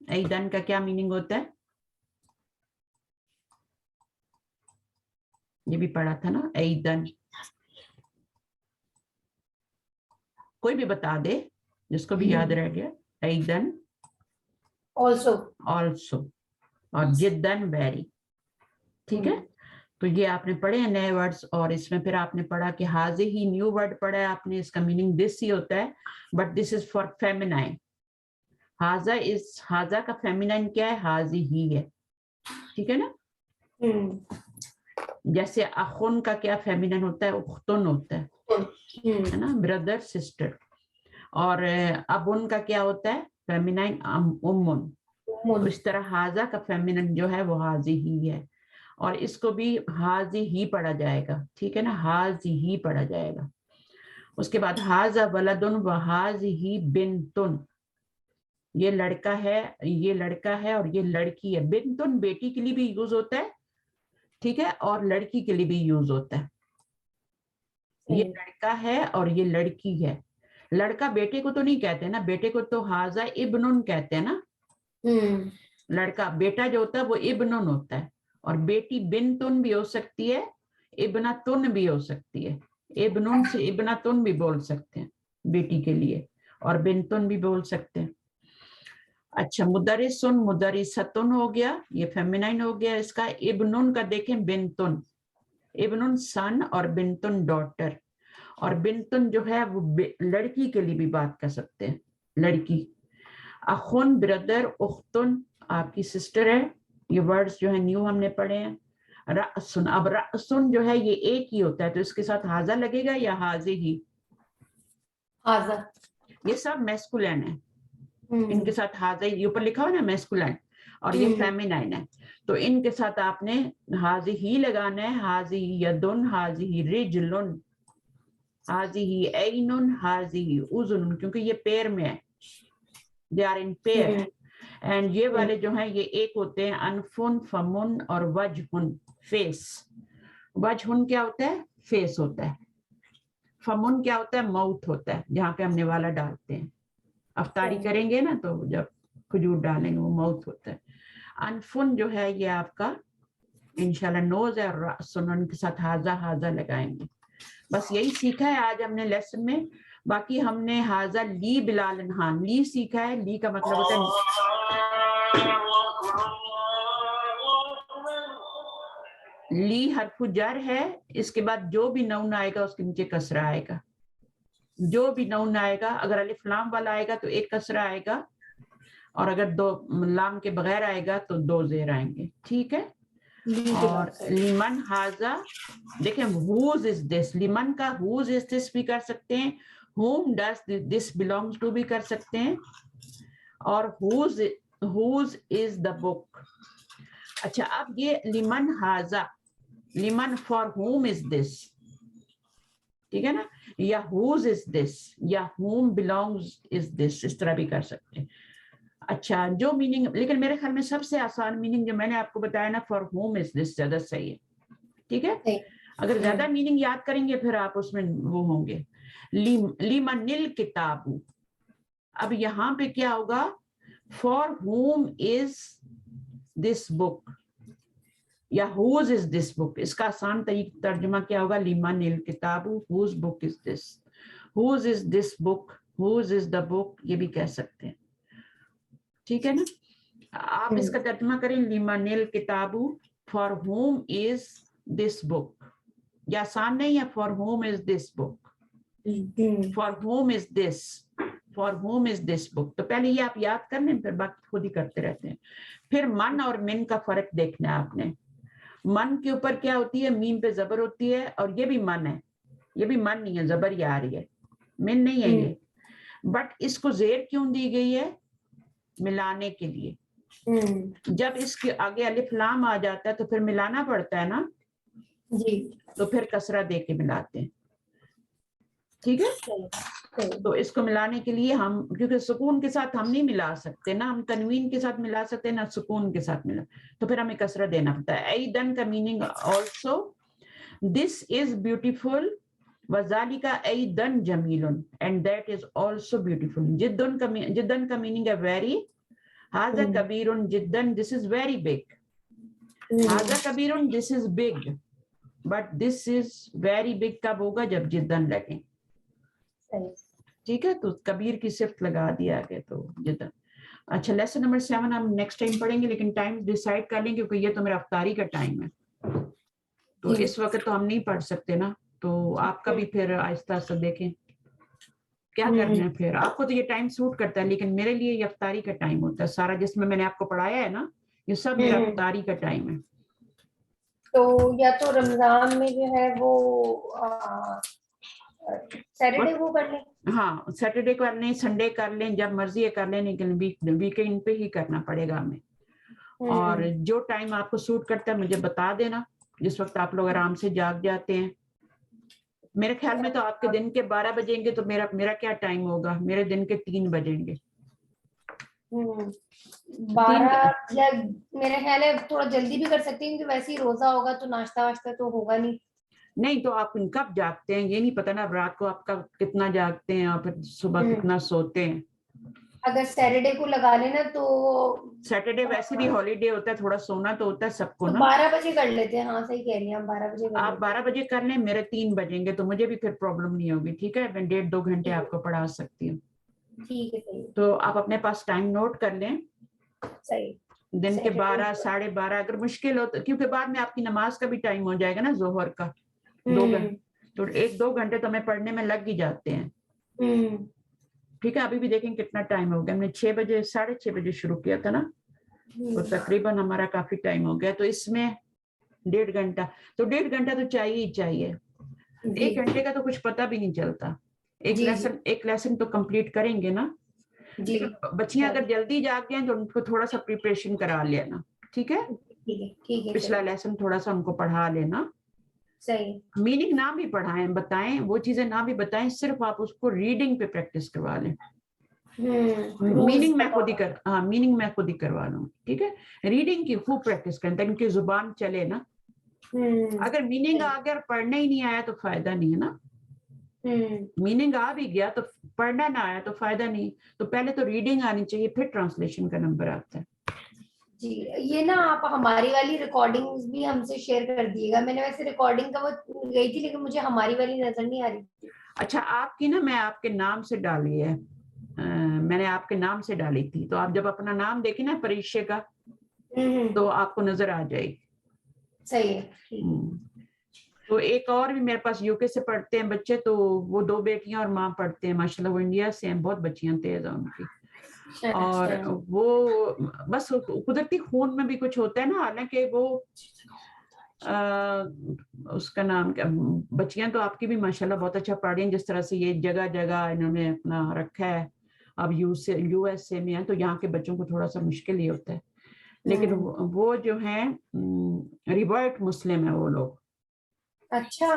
ایدن کا کیا میننگ ہوتا ہے؟ یہ بھی پڑھا تھا نا, ایدن. کوئی بھی بتا دے جس کو بھی یاد رہ گیا. ایدن also اور جدن ویری. ٹھیک ہے, تو یہ آپ نے پڑھے ہیں نئے ورڈز. اور اس میں پھر آپ نے پڑھا کہ حاضی ہی نیو ورڈ پڑھا ہے آپ نے, اس کا میننگ دس ہی ہوتا ہے, بٹ دس از فار فیمینائن. حاضہ کا فیمینائن کیا ہے؟ حاضی ہی ہے. ٹھیک ہے نا. جیسے اخن کا کیا فیمینائن ہوتا ہے؟ اختن ہوتا ہے نا, بردر سسٹر. اور ابن کا کیا ہوتا ہے فیمینائن؟ امن. تو اس طرح حاضہ کا فیمینائن جو ہے وہ حاضی ہی ہے, اور اس کو بھی حاضی ہی پڑھا جائے گا. ٹھیک ہے نا, حاضی ہی پڑھا جائے گا. اس کے بعد حاضہ ولدن و حاضی بنتن, یہ لڑکا ہے, یہ لڑکا ہے اور یہ لڑکی ہے. بنتن بیٹی کے لیے بھی یوز ہوتا ہے, ٹھیک ہے, اور لڑکی کے لیے بھی یوز ہوتا ہے. یہ لڑکا ہے اور یہ لڑکی ہے. لڑکا بیٹے کو تو نہیں کہتے نا, بیٹے کو تو حاضہ ابنن کہتے ہیں نا. لڑکا بیٹا جو ہوتا ہے وہ ابنن ہوتا ہے, اور بیٹی بنتن بھی ہو سکتی ہے, ابنتن بھی ہو سکتی ہے. ابنن سے ابنتن بھی بول سکتے ہیں بیٹی کے لیے, اور بنتن بھی بول سکتے ہیں. اچھا, مدرسن مدرستن ہو گیا, یہ فیمینائن ہو گیا اس کا. ابنن کا دیکھیں بنتن, ابنن سن اور بنتن ڈاٹر. اور بنتن جو ہے وہ لڑکی کے لیے بھی بات کر سکتے ہیں, لڑکی. اخن بردر, اختن آپ کی سسٹر ہے. یہ ورڈز جو ہے نیو ہم نے پڑھے ہیں. رأسن, اب رأسن جو ہے یہ ایک ہی ہوتا ہے, تو اس کے ساتھ حاضہ لگے گا یا حاضی ہی؟ حاضہ. یہ سب میسکولین ہے, ان کے ساتھ حاضہ, یہ اوپر لکھا ہوا نا میسکولین, اور یہ فیمینائن ہے. تو ان کے ساتھ آپ نے حاضی ہی لگانا ہے. حاضی یدن, حاضی رجلن, حاضی اینن, حاضی اذن, کیونکہ یہ پیر میں ہے. They are in pair. And یہ والے جو ہیں یہ ایک ہوتے ہیں, انفن, فمن اور وجہن, فیس. وجہن کیا ہوتا ہے؟ فیس ہوتا ہے. فمن کیا ہوتا ہے؟ ماؤتھ ہوتا ہے, جہاں پہ ہم نوالا ڈالتے ہیں. افطاری کریں گے نا تو جب کھجور ڈالیں گے وہ ماؤتھ ہوتا ہے. انفن جو ہے یہ آپ کا انشاءاللہ نوز ہے, اور رأسن ان کے ساتھ حاضہ لگائیں گے. بس یہی سیکھا ہے آج ہم نے لیسن میں. باقی ہم نے حاضہ لی بلال ہاں لی سیکھا ہے. لی کا مطلب ہوتا ہے لی حرف جر ہے, اس کے بعد جو بھی نون آئے گا اس کے نیچے کسرہ آئے گا. جو بھی نون آئے گا, اگر الف لام والا آئے گا تو ایک کسرہ آئے گا, اور اگر دو لام کے بغیر آئے گا تو دو زیر آئیں گے. ٹھیک ہے. اور لیمن حاضہ دیکھیں, whose is this, لیمن کا whose is this بھی کر سکتے ہیں, whom does this belongs to بھی کر سکتے ہیں, اور whose is the book. اچھا, اب یہ لیمن حاضہ, لیمن for whom is this, ٹھیک ہے نا, یا whose is this, یا whom belongs is this, اس طرح بھی کر سکتے ہیں. اچھا, جو میننگ, لیکن میرے خیال میں سب سے آسان میننگ جو میں نے آپ کو بتایا نا, فار ہوم از دس, زیادہ صحیح ہے. ٹھیک ہے, اگر زیادہ میننگ یاد کریں گے پھر آپ اس میں وہ ہوں گے. لیمن الکتاب, اب یہاں پہ کیا ہوگا, فار ہوم از دس بک یا ہوز از دس بک. اس کا آسان ترجمہ کیا ہوگا, لیمن الکتاب whose book is this, whose is this book, whose از دا بک, یہ بھی کہہ سکتے ہیں. ٹھیک ہے نا. آپ اس کا ترجمہ کریں, لیمن الکتاب فار ہوم از دس بک, یا آسان نہیں ہے, for whom is this book, for whom is this, for whom is this book. تو پہلے یہ آپ یاد کر لیں, پھر باقی خود ہی کرتے رہتے ہیں. پھر من اور من کا فرق دیکھنا ہے آپ نے. من کے اوپر کیا ہوتی ہے, میم پہ زبر ہوتی ہے, اور یہ بھی من ہے, یہ بھی من نہیں ہے, زبر یہ آ رہی ہے, من نہیں ہے یہ. بٹ اس کو زیر کیوں دی گئی ہے؟ ملانے کے لیے. جب اس کے آگے الف لام آ جاتا ہے تو پھر ملانا پڑتا ہے نا جی تو پھر کسرہ دے کے ملاتے ہیں. ٹھیک ہے, تو اس کو ملانے کے لیے ہم کیونکہ سکون کے ساتھ ہم نہیں ملا سکتے نا, ہم تنوین کے ساتھ ملا سکتے نہ سکون کے ساتھ ملا, تو پھر ہمیں کسرہ دینا پڑتا ہے. ایدن کا meaning also this is beautiful وذالک ایدن جمیل and that is also beautiful. جدن کا میننگ ہے ویری, هذا کبیر جدا this is very big, هذا کبیر this is big, but this is very big کب ہوگا جب جدن لگیں. ٹھیک ہے, تو کبیر کی صفت لگا دیا آگے تو جدن. اچھا لیسن نمبر 7 ہم نیکسٹ ٹائم پڑھیں گے, لیکن ٹائم ڈیسائیڈ کر لیں کیونکہ یہ تو میرا افطاری کا ٹائم ہے, تو اس وقت تو ہم نہیں پڑھ سکتے نا, تو آپ کا بھی پھر آہستہ آہستہ دیکھیں کیا کرنا ہے. پھر آپ کو تو یہ ٹائم سوٹ کرتا ہے, لیکن میرے لیے یہ افطاری کا ٹائم ہوتا ہے. سارا جس میں نے آپ کو پڑھایا ہے نا یہ سب میرا افطاری کا ٹائم ہے. تو یا تو رمضان میں جو ہے وہ سیٹرڈے کو کر لیں. ہاں سیٹرڈے کر لیں, سنڈے کر لیں, جب مرضی ہے کر لیں, لیکن ویکینڈ پہ ہی کرنا پڑے گا ہمیں. اور جو ٹائم آپ کو سوٹ کرتا ہے مجھے بتا دینا, جس وقت آپ لوگ آرام سے جاگ جاتے ہیں. میرے خیال میں تو آپ کے دن کے 12 بجیں گے تو میرا کیا ٹائم ہوگا, میرے دن کے 3 بجیں گے. 12 یا میرے خیال ہے تھوڑا جلدی بھی کر سکتے ہیں کیونکہ ویسے ہی روزہ ہوگا تو ناشتہ واشتہ تو ہوگا نہیں. نہیں تو آپ کب جاگتے ہیں یہ نہیں پتا نا, رات کو آپ کتنا جاگتے ہیں اور پھر صبح کتنا سوتے ہیں. اگر سیٹرڈے کو لگا لینا تو سیٹرڈے ویسے بھی ہالیڈے ہوتا ہے, تھوڑا سونا تو ہوتا ہے سب کو نا. 12 بجے کر لیتے ہیں. ہاں صحیح کہہ رہی ہیں آپ, 12 بجے کر آپ 12 بجے کر لیں, میرے 3 بجیں گے تو مجھے بھی پھر پرابلم نہیں ہوگی. ٹھیک ہے, میں 1.5-2 گھنٹے آپ کو پڑھا سکتی ہوں. ٹھیک ہے صحیح. تو آپ اپنے پاس ٹائم نوٹ کر لیں, صحیح دن کے 12 12:30 اگر مشکل ہو تو, کیونکہ بعد میں آپ کی نماز کا بھی ٹائم ہو جائے گا نا ظہر کا 2 گھنٹے, تو 1-2 گھنٹے تو ہمیں پڑھنے میں لگ ہی جاتے ہیں. ٹھیک ہے, ابھی بھی دیکھیں کتنا ٹائم ہو گیا. ہم نے 6 بجے 6:30 بجے شروع کیا تھا نا, تو تقریباً ہمارا کافی ٹائم ہو گیا. تو اس میں 1.5 گھنٹہ, تو 1.5 گھنٹہ تو چاہیے ہی چاہیے. 1 گھنٹے کا تو کچھ پتہ بھی نہیں چلتا. ایک لیسن تو کمپلیٹ کریں گے نا. بچیاں اگر جلدی جاتے ہیں تو ان کو تھوڑا سا پریپریشن کرا لینا. ٹھیک ہے, پچھلا لیسن تھوڑا سا ان کو پڑھا لینا. صحیح. میننگ نہ بھی پڑھائیں, بتائیں وہ چیزیں نہ بھی بتائیں, صرف آپ اس کو ریڈنگ پہ پریکٹس کروا لیں. میننگ میں خود ہی کروا لوں. ٹھیک ہے, ریڈنگ کی خوب پریکٹس کریں تاکہ ان کی زبان چلے نا. اگر میننگ آ گیا اور پڑھنا ہی نہیں آیا تو فائدہ نہیں ہے نا. میننگ آ بھی گیا تو پڑھنا نہ آیا تو فائدہ نہیں. تو پہلے تو ریڈنگ آنی چاہیے, پھر ٹرانسلیشن کا نمبر آتا ہے. جی یہ نا آپ ہماری والی ریکارڈنگ بھی ہم سے شیئر کر دیے گا. میں نے ویسے ریکارڈنگ کا وہ گئی تھی لیکن مجھے ہماری والی نظر نہیں آ رہی تھی. اچھا آپ کی نا میں آپ کے نام سے ڈالی ہے, میں نے آپ کے نام سے ڈالی تھی, تو آپ جب اپنا نام دیکھیں نا پریشے کا تو آپ کو نظر آ جائے گی. صحیح ہے. تو ایک اور بھی میرے پاس یو کے سے پڑھتے ہیں بچے, تو وہ 2 بیٹیاں اور ماں پڑھتے ہیں ماشاء اللہ, وہ انڈیا سے ہیں, بہت بچیاں تیز ہیں ان کی. اور وہ بس قدرتی خون میں بھی کچھ ہوتا ہے نا, حالانکہ وہ اس کا نام کیا, بچیاں تو آپ کی بھی ماشاءاللہ بہت اچھا پڑھ رہی ہیں. جس طرح سے یہ جگہ جگہ انہوں نے اپنا رکھا ہے, اب یو ایس اے میں ہے تو یہاں کے بچوں کو تھوڑا سا مشکل ہی ہوتا ہے, لیکن وہ جو ہیں ریورٹ مسلم ہیں وہ لوگ. اچھا.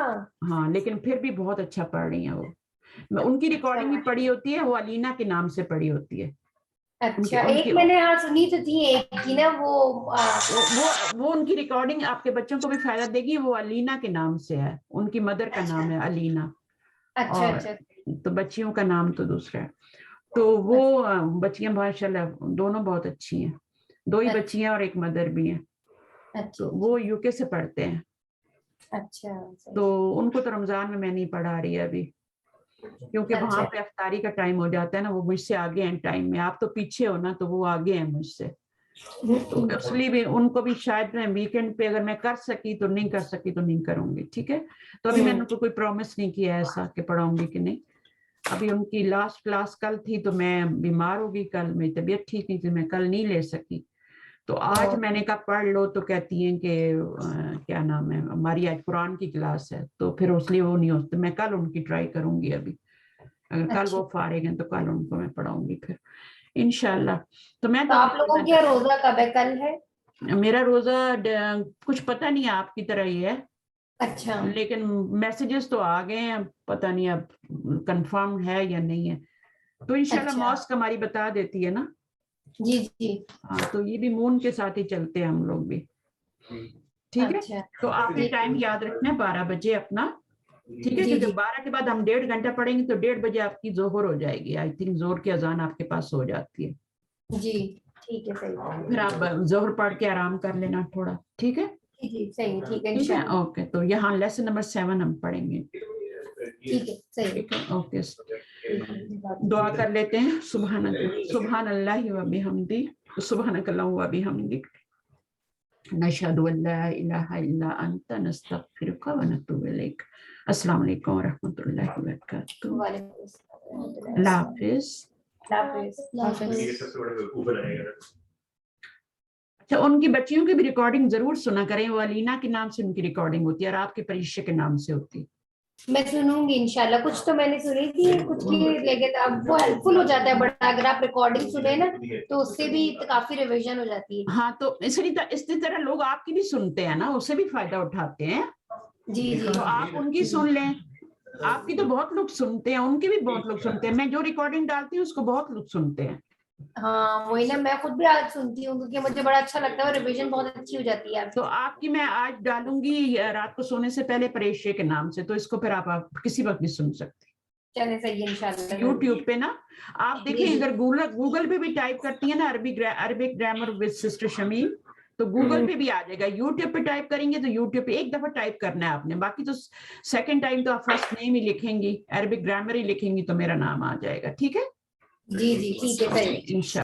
ہاں لیکن پھر بھی بہت اچھا پڑھ رہی ہیں وہ. ان کی ریکارڈنگ بھی پڑھی ہوتی ہے, وہ علینا کے نام سے پڑھی ہوتی ہے. اچھا ایک میں نے ہاں سنی تو تھی ایک کی نا, وہ ان کی ریکارڈنگ آپ کے بچوں کو بھی فائدہ دے گی. وہ علینا کے نام سے ہے, ان کی مدر کا نام ہے علینا. اچھا تو بچیوں کا نام تو دوسرا ہے. تو وہ بچیاں ماشاءاللہ دونوں بہت اچھی ہیں, 2 ہی بچیاں اور ایک مدر بھی ہیں. تو وہ یو کے سے پڑھتے ہیں. اچھا. تو ان کو تو رمضان میں نہیں پڑھا رہی ہے ابھی, کیونکہ وہاں پہ افطاری کا ٹائم ہو جاتا ہے نا, وہ مجھ سے آگے ہیں ٹائم میں. آپ تو پیچھے ہو نا, تو وہ آگے ہیں مجھ سے. تو اس لیے بھی ان کو بھی شاید میں ویکینڈ پہ اگر میں کر سکی تو نہیں, کر سکی تو نہیں کروں گی. ٹھیک ہے, تو ابھی میں نے ان کو کوئی پرومس نہیں کیا ایسا کہ پڑھاؤں گی کہ نہیں. ابھی ان کی لاسٹ کلاس کل تھی تو میں بیمار ہو گئی, کل میری طبیعت ٹھیک نہیں تھی, میں کل نہیں لے سکی. تو آج میں نے کہا پڑھ لو, تو کہتی ہیں کہ کیا نام ہے, ہماری آج قرآن کی کلاس ہے, تو پھر اس لیے وہ نہیں ہوتا. میں کل ان کی ٹرائی کروں گی ابھی. अगर कल वो फारिग हैं तो कल उनको मैं पढ़ाऊंगी फिर इंशाल्लाह। तो मैं तो आप लोगों का रोजा कब है? कल है? मेरा रोजा कुछ पता नहीं आपकी तरह ही है, अच्छा, लेकिन मैसेजेस तो आ गए हैं, पता नहीं अब कंफर्म है या नहीं है। तो इंशाल्लाह अच्छा। मॉस्क हमारी बता देती है ना। जी जी। हाँ, तो ये भी मून के साथ ही चलते हैं हम लोग भी, ठीक है। अच्छा, तो आपने टाइम याद रखना है 12 बजे अपना, ठीक है, जी, क्योंकि जी। 12 के बाद हम 1.5 घंटा पढ़ेंगे तो 1:30 बजे आपकी जोहर हो जाएगी। आई थिंक जोहर की अजान आपके पास हो जाती है, जी ठीक है, सही। फिर आप जोहर पढ़ के आराम कर लेना थोड़ा, ठीक है। जी जी, सही, ठीक है, ठीक है, इंशाल्लाह। ओके। तो यहाँ लेसन नंबर 7 हम पढ़ेंगे, ठीक है, सही। ठीक है, ओके। ठीक दुआ कर लेते हैं। सुभान अल्लाह व बिहम्दी, सुभानक अल्लाहुम्मा व बिहम्दिक, नशहदु अल्ला इलाहा इल्ला अंता नस्तगफिरुका व नतूबु इलैक। अस्सलाम वालेकुम व रहमतुल्लाहि व बरकातुहू। वालेकुम अस्सलाम। अल्लाह हाफिज। अच्छा, उनकी बच्चियों की भी रिकॉर्डिंग जरूर सुना करें। वो अलीना के नाम से उनकी रिकॉर्डिंग होती है और आपके परिश्य के नाम से होती है। मैं सुनूंगी इंशाल्लाह। कुछ तो मैंने सुनी थी, कुछ की, लेकिन अब वो हेल्पफुल हो जाता है बड़ा, अगर आप रिकॉर्डिंग सुने ना तो उससे भी काफी रिवीजन हो जाती है। हाँ, तो इसी तरह लोग आपकी भी सुनते हैं ना, उससे भी फायदा उठाते हैं। जी जी। तो आप उनकी सुन लें। आपकी तो बहुत लोग सुनते हैं, उनकी भी बहुत लोग सुनते हैं। मैं जो रिकॉर्डिंग डालती हूँ उसको बहुत लोग सुनते हैं। हाँ वही ना, मैं खुद भी आज सुनती हूँ क्योंकि मुझे बड़ा अच्छा लगता है और रिवीजन बहुत अच्छी हो जाती है। तो आपकी मैं आज डालूंगी रात को सोने से पहले परेशे के नाम से, तो इसको फिर आप किसी वक्त भी सुन सकते हैं। चले, सही है, इंशाल्लाह। यूट्यूब पे ना आप देखें, जी, जी। अगर गूगल पे भी टाइप करती है ना Arabic grammar with sister Shamim, तो गूगल पे भी आ जाएगा। यूट्यूब पे टाइप करेंगे तो यूट्यूब पे एक दफा टाइप करना है आपने, बाकी तो सेकंड टाइम तो आप फर्स्ट नेम ही लिखेंगी, अरबिक ग्रामर ही लिखेंगी तो मेरा नाम आ जाएगा, ठीक है। जी जी, ठीक है, सही। इंशाल्लाह।